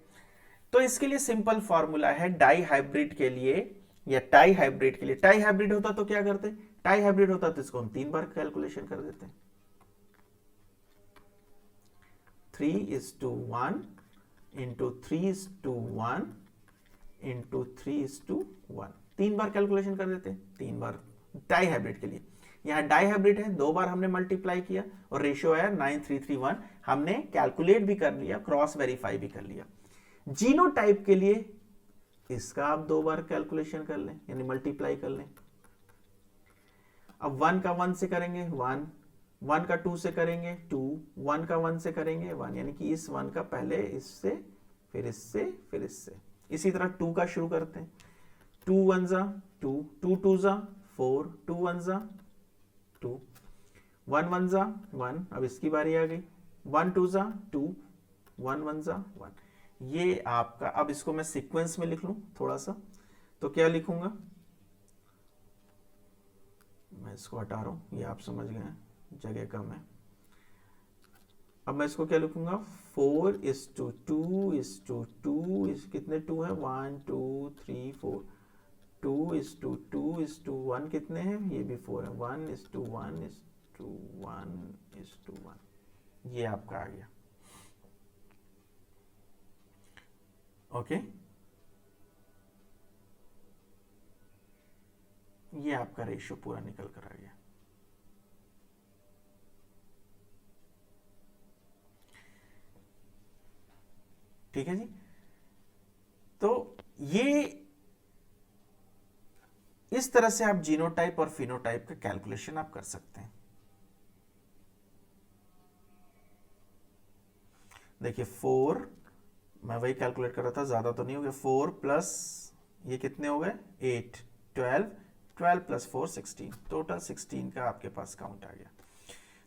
तो इसके लिए सिंपल फॉर्मूला है डाई हाइब्रिड के लिए या टाई हाइब्रिड के लिए। टाई हाइब्रिड होता तो क्या करते? टाई हाइब्रिड होता तो इसको हम 3 बार कैलकुलेशन कर देते हैं। 3:1 इंटू 3:1 इंटू 3:1, 3 बार कैलकुलेशन कर देते हैं, 3 बार डाई हाइब्रिड के लिए। यहां डाई हाइब्रिड है, 2 बार हमने मल्टीप्लाई किया और रेशियो आया 9:3:1, हमने कैलकुलेट भी कर लिया, क्रॉस वेरीफाई भी कर लिया। जीनोटाइप के लिए इसका आप 2 बार कैलकुलेशन कर लें, यानी मल्टीप्लाई कर लें। अब 1 का 1 से करेंगे 1, 1 का 2 से करेंगे 2, 1 का 1 से करेंगे 1, यानी कि इस 1 का पहले इससे फिर इससे फिर इससे। इसी तरह 2 का शुरू करते हैं, 2 1 जा 2, 2 2 जा 4, 2 1 जा 2, 1 1 जा 1, अब इसकी बारी आ गई, 1 2 जा 2, 1 1 जा 1। ये आपका, अब इसको मैं सीक्वेंस में लिख लूं थोड़ा सा, तो क्या लिखूंगा? मैं इसको हटा रहा हूं, ये आप समझ गए हैं, जगह कम है। अब मैं इसको क्या लिखूंगा? 4:2 कितने 2 है? 1 2 3 4, 2:2:1 कितने हैं? ये भी 4 है, 1:1:1:1, ये आपका आ गया। ओके, ये आपका रेशियो पूरा निकल कर आ गया। ठीक है जी, तो ये इस तरह से आप जीनोटाइप और फिनोटाइप का कैलकुलेशन आप कर सकते हैं। देखिए 4, मैं वही कैलकुलेट कर रहा था, ज्यादा तो नहीं हो गया, 4 प्लस ये कितने हो गए? 8, 12, 12 प्लस 4 16, टोटल 16 का आपके पास काउंट आ गया।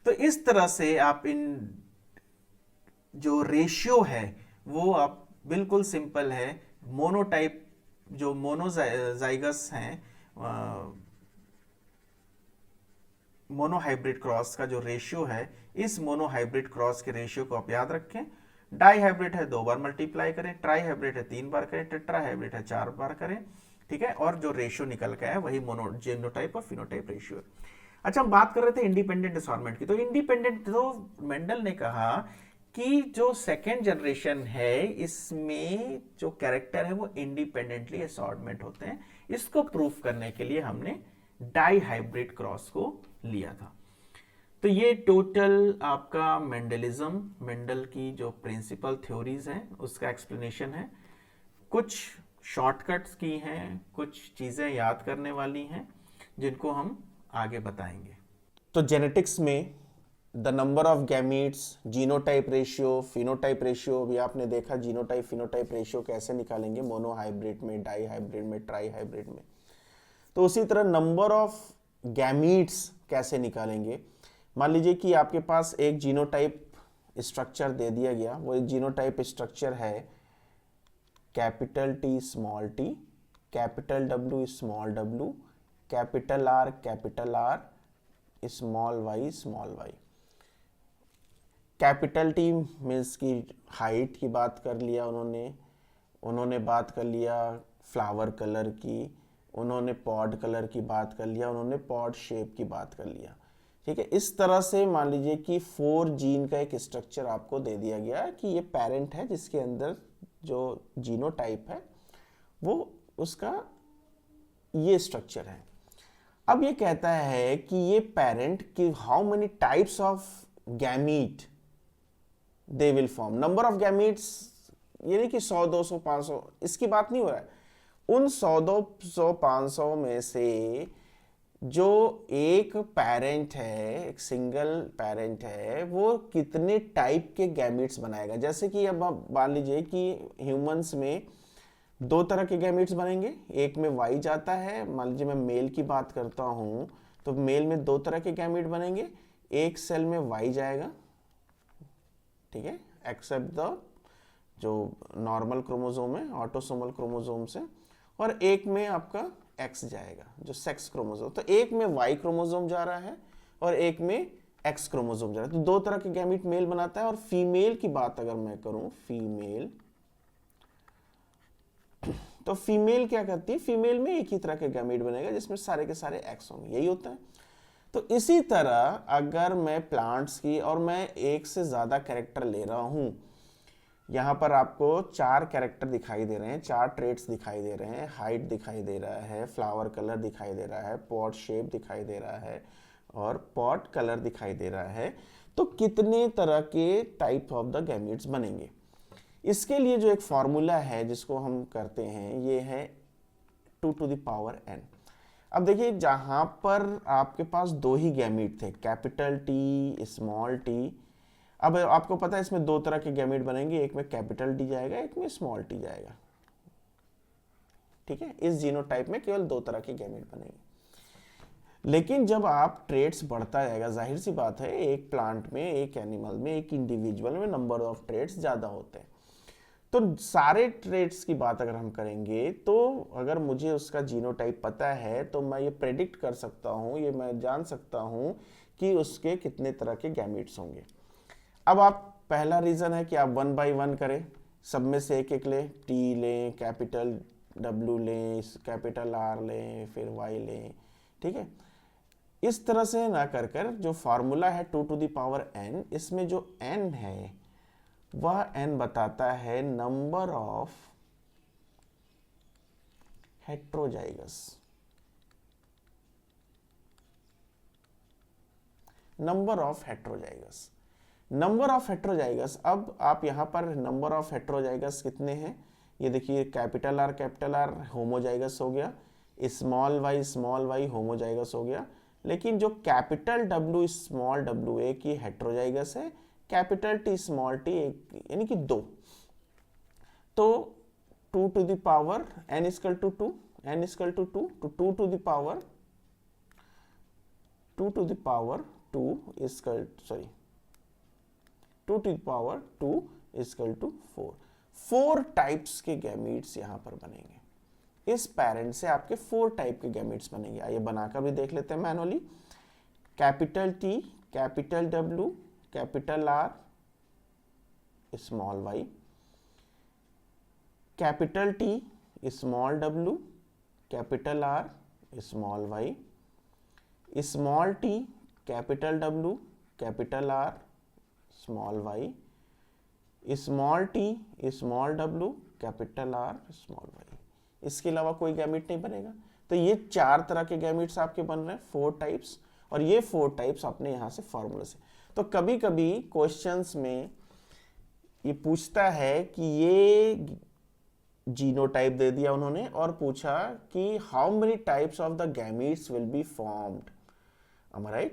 तो इस तरह से आप इन जो रेशियो है वो आप बिल्कुल सिंपल है, मोनोटाइप जो मोनोजाइगस हैं, मोनोहाइब्रिड क्रॉस का जो रेशियो है, इस मोनोहाइब्रिड क्रॉस के रेशियो को आप याद रखें। डाई हाइब्रिड है 2 बार मल्टीप्लाई करें, ट्राई हाइब्रिड है 3 बार करें, टेट्रा हाइब्रिड है 4 बार करें, ठीक है, और जो रेशियो निकल के आया वही जीनोटाइप और फिनोटाइप रेशियो है। अच्छा, हम बात कर रहे थे इंडिपेंडेंट असॉर्टमेंट की, तो इंडिपेंडेंट, तो मेंडल ने कहा कि जो सेकेंड जनरेशन है इसमें जो कैरेक्टर है वो इंडिपेंडेंटली असॉर्टमेंट होते हैं। इसको प्रूफ करने के लिए हमने डाई हाइब्रिड क्रॉस को लिया था। तो ये टोटल आपका मेंडलिज्म, मेंडल की जो प्रिंसिपल थ्योरीज हैं उसका एक्सप्लेनेशन है। कुछ शॉर्टकट्स की हैं, कुछ चीज़ें याद करने वाली हैं जिनको हम आगे बताएंगे। तो जेनेटिक्स में the number of gametes, genotype ratio, phenotype ratio, भी आपने देखा जीनोटाइप फिनोटाइप रेशियो कैसे निकालेंगे, मोनोहाइब्रिड में, डाई हाइब्रिड में, ट्राई हाइब्रिड में। तो उसी तरह नंबर ऑफ गैमीट्स कैसे निकालेंगे। मान लीजिए कि आपके पास एक जीनोटाइप स्ट्रक्चर दे दिया गया, वो एक जीनोटाइप स्ट्रक्चर है capital T small t, capital W small w, capital R small y। Capital T means की हाइट की बात कर लिया उन्होंने बात कर लिया फ्लावर कलर की, उन्होंने पॉड कलर की बात कर लिया, उन्होंने पॉड शेप की बात कर लिया। ठीक है। इस तरह से मान लीजिए कि 4 जीन का एक स्ट्रक्चर आपको दे दिया गया कि ये पेरेंट है जिसके अंदर जो जीनोटाइप है वो उसका ये स्ट्रक्चर है। अब ये कहता है कि ये पेरेंट कि how many types of gamete they will form. Number of gametes ये नहीं कि 100 200 500 इसकी बात नहीं हो रहा है। उन 100 200 500 में से जो एक पेरेंट है, एक सिंगल पेरेंट है, वो कितने टाइप के गैमीट्स बनाएगा। जैसे कि अब आप मान लीजिए कि ह्यूमंस में 2 तरह के गैमीट्स बनेंगे, एक में वाई जाता है। मान लीजिए मैं मेल की बात करता हूं तो मेल में 2 तरह के गैमीट बनेंगे, एक सेल में वाई जाएगा, ठीक है, एक्सेप्ट द जो नॉर्मल क्रोमोसोम है ऑटोसोमल क्रोमोसोम से, और एक में आपका एक्स जाएगा जो सेक्स क्रोमोसोम। तो एक में वाई क्रोमोसोम जा रहा है और एक में एक्स क्रोमोसोम जा रहा है। तो 2 तरह के गैमीट मेल बनाता है। और फीमेल की बात अगर मैं करूं, फीमेल, तो फीमेल क्या करती है, फीमेल में एक ही तरह के गैमीट बनेगा जिसमें सारे के सारे एक्स होंगे, यही होता है। तो इसी तरह अगर मैं प्लांट्स की, और मैं एक से ज्यादा कैरेक्टर ले रहा हूं, यहां पर आपको 4 कैरेक्टर दिखाई दे रहे हैं, 4 ट्रेट्स दिखाई दे रहे हैं। हाइट दिखाई दे रहा है, फ्लावर कलर दिखाई दे रहा है, पॉट शेप दिखाई दे रहा है और पॉट कलर दिखाई दे रहा है। तो कितने तरह के टाइप ऑफ द गैमीट्स बनेंगे, इसके लिए जो एक फॉर्मूला है जिसको हम करते हैं ये है 2 to the power n। अब देखिए जहां पर आपके पास 2 ही गैमीट थे, कैपिटल टी स्मॉल टी, अब आपको पता है इसमें 2 तरह के गैमीट बनेंगे, एक में कैपिटल टी जाएगा, एक में स्मॉल टी जाएगा, ठीक है। इस जीनोटाइप में केवल 2 तरह के गैमीट बनेंगे। लेकिन जब आप ट्रेट्स बढ़ता जाएगा, जाहिर सी बात है एक प्लांट में, एक एनिमल में, एक इंडिविजुअल में नंबर ऑफ ट्रेट्स ज्यादा होते हैं। तो सारे ट्रेट्स की बात अगर हम करेंगे तो अगर मुझे उसका जीनोटाइप पता है तो मैं ये प्रेडिक्ट कर सकता हूँ, ये मैं जान सकता हूँ कि उसके कितने तरह के गैमीट्स होंगे। अब आप पहला रीजन है कि आप 1 by 1 करें, सब में से एक एक लें, टी लें, कैपिटल डब्ल्यू लें, कैपिटल आर लें, फिर वाई लें, ठीक है। इस तरह से ना कर कर जो फार्मूला है 2 to the power n, इसमें जो n है वह n बताता है number of heterozygous, number of heterozygous, number of heterozygous. अब आप यहां पर नंबर ऑफ हेट्रोजाइगस कितने हैं, ये देखिए कैपिटल आर होमोजाइगस हो गया, स्मॉल वाई होमोजाइगस हो गया। लेकिन जो कैपिटल डब्ल्यू स्मॉल डब्ल्यू एक ही हेट्रोजाइगस है, कैपिटल टी स्मॉल टी यानी कि 2। तो 2 to the power n equal to 2, n equal to 2, तो 2 to the power 2 to the power 2 equal, sorry 2 to the power 2 equal to 4। 4 types के gametes यहां पर बनेंगे। इस पेरेंट से आपके 4 टाइप के गैमीट्स बनेंगे। आइए बनाकर भी देख लेते हैं manually. Capital T, capital W, capital R, small Y, capital T small W, capital R small Y, small T capital W, capital R small Y, small T small W, capital R small Y. इसके अलावा कोई gamete नहीं बनेगा। तो ये 4 तरह के gametes आपके बन रहे हैं, 4 टाइप्स, और ये 4 टाइप्स आपने यहां से फॉर्मूला से। तो कभी कभी क्वेश्चंस में ये पूछता है कि ये जीनोटाइप दे दिया उन्होंने और पूछा कि how many types of the gametes will be formed, am I right?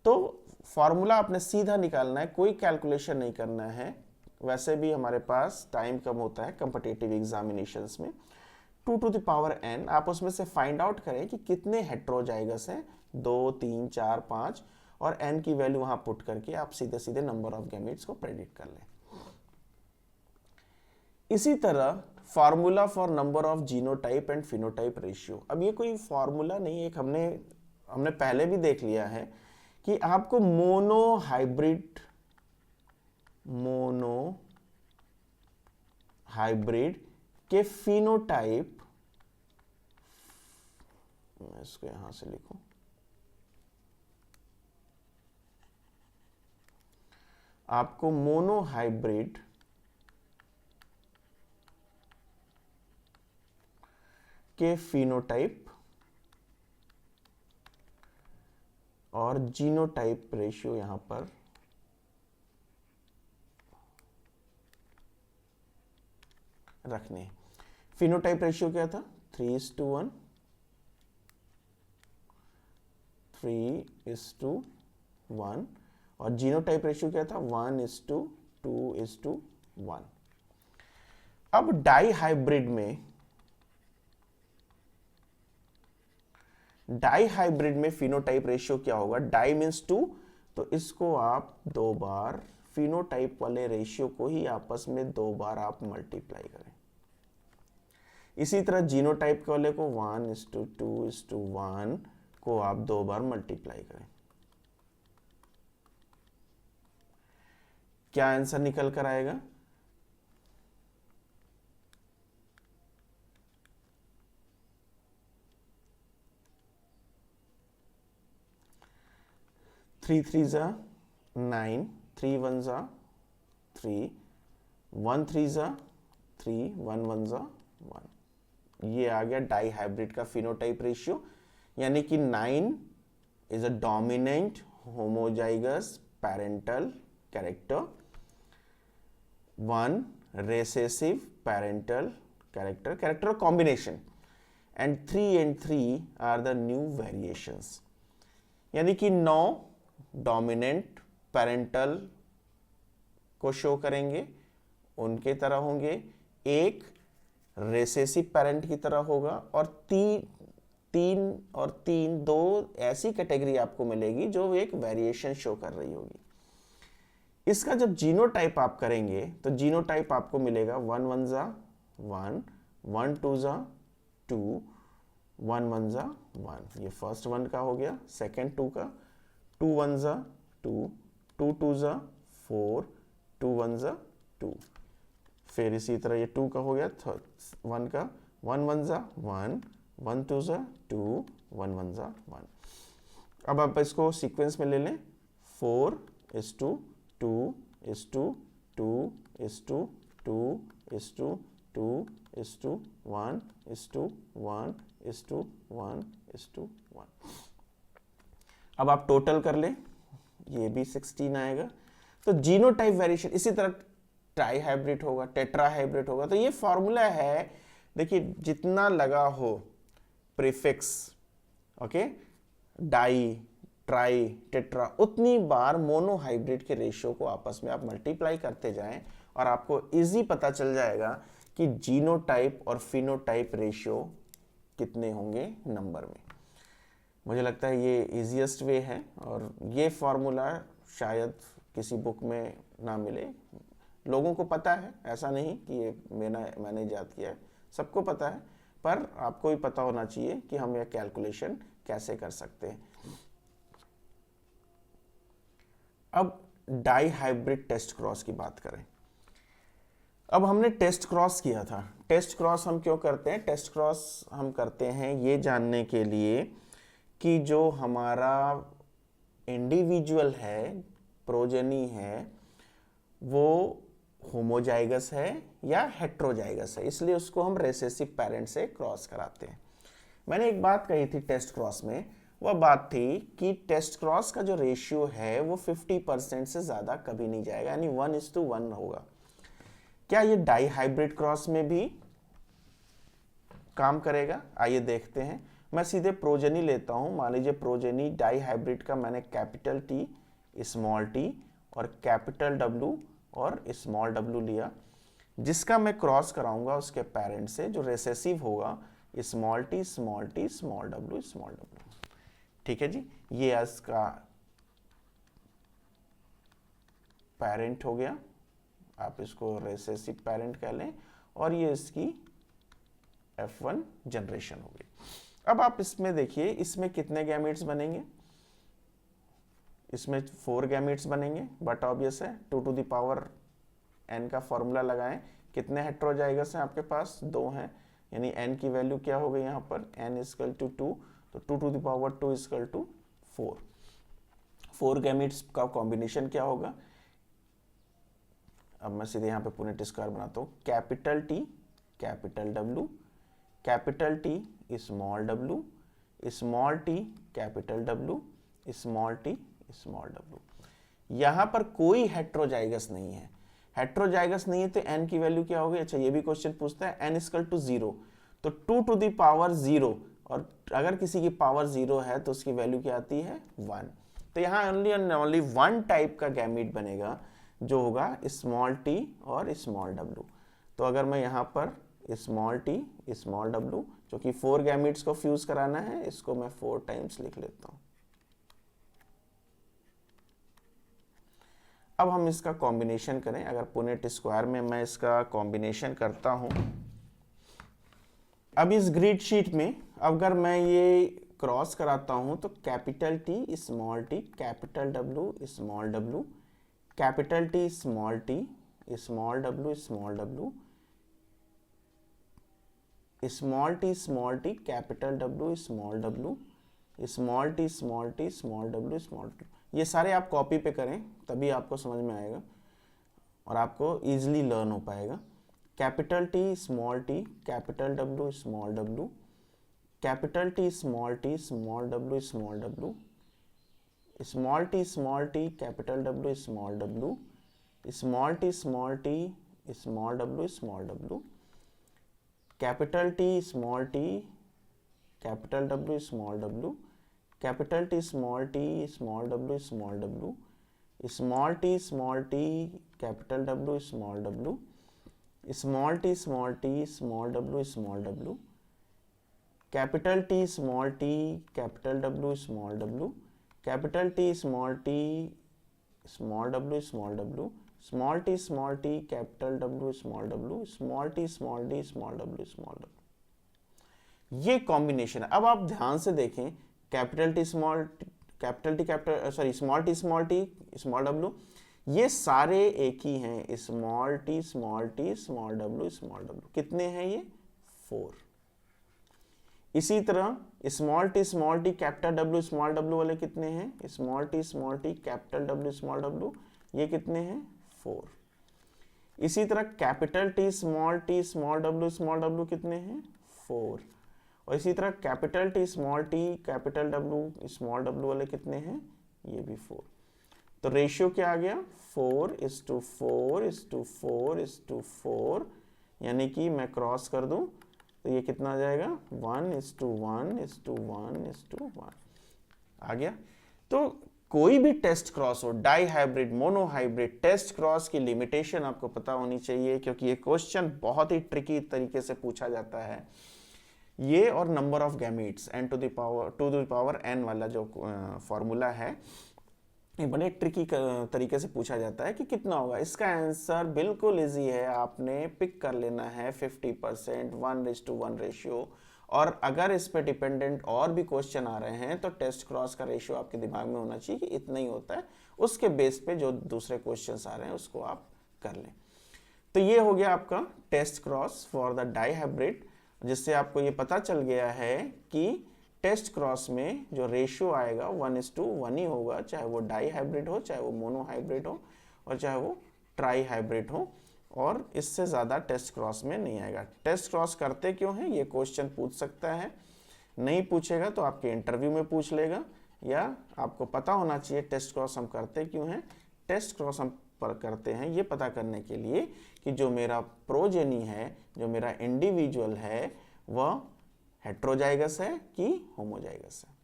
तो फॉर्मूला आपने सीधा निकालना है, कोई कैलकुलेशन नहीं करना है। वैसे भी हमारे पास टाइम कम होता है कॉम्पिटिटिव एग्जामिनेशंस में। 2 to the power n, आप उसमें से फाइंड आउट करें कि कितने हेट्रोजाइगस हैं, 2 3 4 5, और n की वैल्यू वहां पुट करके आप सीधे सीधे नंबर ऑफ गैमीट्स को प्रेडिक्ट कर लें। इसी तरह formula for number of genotype and phenotype ratio. अब ये कोई फार्मूला नहीं है, एक हमने पहले भी देख लिया है कि आपको मोनो हाइब्रिड के फिनोटाइप, मैं इसको यहां से लिखूं, आपको मोनोहाइब्रिड के फिनोटाइप और जीनोटाइप रेशियो यहां पर रखने हैं। फिनोटाइप रेशियो क्या था? 3:1, 3:1, और जीनोटाइप रेशियो क्या था? 1:2:1। अब डाई हाइब्रिड में फिनोटाइप रेशियो क्या होगा? डाई मीन्स 2, तो इसको आप 2 बार फिनोटाइप वाले रेशियो को ही आपस में 2 बार आप मल्टीप्लाई करें। इसी तरह जीनोटाइप वाले को 1:2:1 को आप 2 बार मल्टीप्लाई करें। क्या आंसर निकल कर आएगा? थ्री 3 जा 9, 3 1 जा 3, 1 3 जा 3, 1 1 जा 1। ये आ गया डाई हाइब्रिड का फिनोटाइप रेशियो, यानी कि 9 is a dominant homozygous parental character, 1 recessive parental character combination, and 3 and 3 are the new variations। यानी कि 9 डोमिनेंट पैरेंटल को शो करेंगे, उनके तरह होंगे, एक रेसेसिव पैरेंट की तरह होगा, और तीन दो ऐसी कैटेगरी आपको मिलेगी जो एक वेरिएशन शो कर रही होगी। इसका जब जीनोटाइप आप करेंगे तो जीनोटाइप आपको मिलेगा 1 1 जा 1, 1 2 जा 2, 1 1 जा 1। ये फर्स्ट 1 का हो गया। सेकेंड 2 का 2 1 जा 2, 2 2 जा 4, 2 1 जा 2। फिर इसी तरह ये 2 का हो गया। थर्ड 1 का 1 1 जा 1, 1 2 जा 2, 1 1 जा 1। अब आप इसको सीक्वेंस में ले लें। 4:2, 2:2, 2:2, 2:2, 2:1, 1:1, 1:1। अब आप टोटल कर ले, ये भी 16 आएगा। तो जीनोटाइप वेरिएशन इसी तरह ट्राई हाइब्रिड होगा, टेट्रा हाइब्रिड होगा। तो ये फॉर्मूला है, देखिए जितना लगा हो prefix, okay, di tri tetra, उतनी बार मोनोहाइब्रिड के रेशियो को आपस में आप मल्टीप्लाई करते जाएं और आपको इजी पता चल जाएगा कि जीनोटाइप और फिनोटाइप रेशियो कितने होंगे नंबर में। मुझे लगता है ये इजीएस्ट वे है, और ये फॉर्मूला शायद किसी बुक में ना मिले। लोगों को पता है, ऐसा नहीं कि ये मैंने इजाद किया है, सबको पता है, पर आपको भी पता होना चाहिए कि हम यह कैलकुलेशन कैसे कर सकते हैं। अब डाई हाइब्रिड टेस्ट क्रॉस की बात करें। अब हमने टेस्ट क्रॉस किया था। टेस्ट क्रॉस हम क्यों करते हैं? टेस्ट क्रॉस हम करते हैं ये जानने के लिए कि जो हमारा इंडिविजुअल है, प्रोजेनी है, वो होमोजाइगस है या हेट्रोजाइगस है, इसलिए उसको हम रेसेसिव पेरेंट से क्रॉस कराते हैं। मैंने एक बात कही थी टेस्ट क्रॉस में, वह बात थी कि टेस्ट क्रॉस का जो रेशियो है वो 50% से ज़्यादा कभी नहीं जाएगा, यानी 1:1 होगा। क्या ये डाई हाइब्रिड क्रॉस में भी काम करेगा? आइए देखते हैं। मैं सीधे प्रोजेनी लेता हूं। मान लीजिए प्रोजेनी डाई हाइब्रिड का मैंने कैपिटल टी, स्मॉल टी और कैपिटल डब्ल्यू और स्मॉल डब्ल्यू लिया, जिसका मैं क्रॉस कराऊंगा उसके पेरेंट से, जो रेसेसिव होगा small T small T small W small W. ठीक है जी, ये इसका पेरेंट हो गया, आप इसको रेसेसिव पेरेंट कह लें, और ये इसकी F1 जनरेशन हो गई। अब आप इसमें देखिए, इसमें कितने गैमेट्स बनेंगे? इसमें 4 गैमेट्स बनेंगे, बट ऑब्वियस है 2 टू द पावर n का फॉर्मूला लगाएं। कितने हेट्रोजाइगस हैं आपके पास? 2 हैं, यानी n की वैल्यू क्या हो गई यहाँ पर? n = 2, तो 2 टू द पावर 2 = 4। 4 गैमेट्स का कॉम्बिनेशन क्या होगा? अब मैं सीधे यहाँ पे पुनेट स्क्वायर बनाता हूँ, capital T capital W, capital T small W, small T capital W, small T small W. यहाँ पर कोई हेट्रोजाइगस नहीं है, हेट्रोजाइगस नहीं है तो n की वैल्यू क्या होगी? अच्छा, ये भी क्वेश्चन पूछता है n इक्वल टू 0, तो 2 टू द पावर 0, और अगर किसी की पावर 0 है तो उसकी वैल्यू क्या आती है? 1। तो यहाँ ओनली वन टाइप का गैमीट बनेगा जो होगा स्मॉल टी और स्मॉल डब्ल्यू। तो अगर मैं यहाँ पर स्मॉल टी स्मॉल डब्ल्यू, जो कि 4 गैमीट्स को फ्यूज कराना है, इसको मैं 4 टाइम्स लिख लेता हूँ। अब हम इसका कॉम्बिनेशन करें। अगर पुनेट स्क्वायर में मैं इसका कॉम्बिनेशन करता हूं, अब इस ग्रिड शीट में अगर मैं ये क्रॉस कराता हूं तो capital T small T capital W small W, capital T small T small W small W, small T capital W small W, small T small W small W. ये सारे आप कॉपी पे करें तभी आपको समझ में आएगा और आपको इजीली लर्न हो पाएगा। Capital T small T capital W small W, capital T small W small W, small T capital W small W, small T small W small W, capital T capital W small W, capital T small W small W, small T capital W small W, small T small W small W, capital T capital W small W, capital T small W small W, small T capital W small W, small T small W small W. ये combination है। अब आप ध्यान से देखें, capital T small W, ये सारे एक ही हैं, स्मॉल टी स्मॉल डब्ल्यू। कितने हैं ये? 4। इसी तरह स्मॉल टी कैपिटल डब्ल्यू वाले कितने हैं? Small T capital W small W, ये कितने हैं? 4। इसी तरह कैपिटल टी स्मॉल डब्ल्यू कितने हैं? 4। और इसी तरह capital T capital W small W वाले कितने हैं? ये भी 4। तो रेशियो क्या आ गया? 4:4:4:4, यानी कि मैं क्रॉस कर दूं तो ये कितना आ जाएगा? 1:1:1:1 आ गया। तो कोई भी टेस्ट क्रॉस हो, dihybrid, monohybrid, test cross की लिमिटेशन आपको पता होनी चाहिए, क्योंकि ये क्वेश्चन बहुत ही ट्रिकी तरीके से पूछा जाता है। ये और number of gametes n to the power n वाला जो फॉर्मूला है, ये बड़े ट्रिकी तरीके से पूछा जाता है कि कितना होगा। इसका आंसर बिल्कुल इजी है, आपने पिक कर लेना है 50%, 1:1 रेशियो। और अगर इस पे डिपेंडेंट और भी क्वेश्चन आ रहे हैं तो टेस्ट क्रॉस का रेशियो आपके दिमाग में होना चाहिए कि इतना ही होता है, उसके बेस पे जो दूसरे क्वेश्चंस आ रहे हैं उसको आप कर लें। तो ये हो गया आपका test cross for the dihybrid, जिससे आपको ये पता चल गया है कि टेस्ट क्रॉस में जो रेशियो आएगा 1:1 ही होगा, चाहे वो डाई हाइब्रिड हो, चाहे वो मोनो हाइब्रिड हो, और चाहे वो ट्राई हाइब्रिड हो, और इससे ज़्यादा टेस्ट क्रॉस में नहीं आएगा। टेस्ट क्रॉस करते क्यों हैं? ये क्वेश्चन पूछ सकता है, नहीं पूछेगा तो आपके इंटरव्यू में पूछ लेगा, या आपको पता होना चाहिए टेस्ट क्रॉस हम करते क्यों हैं। टेस्ट क्रॉस हम करते हैं ये पता करने के लिए कि जो मेरा प्रोजेनी है, जो मेरा इंडिविजुअल है, वह हेट्रोजाइगस है कि होमोजाइगस है।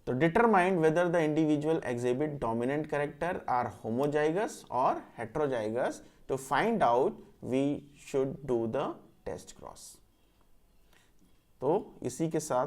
तो determine whether the individual exhibit dominant character or homozygous और heterozygous. To find out we should do the test cross. तो इसी के साथ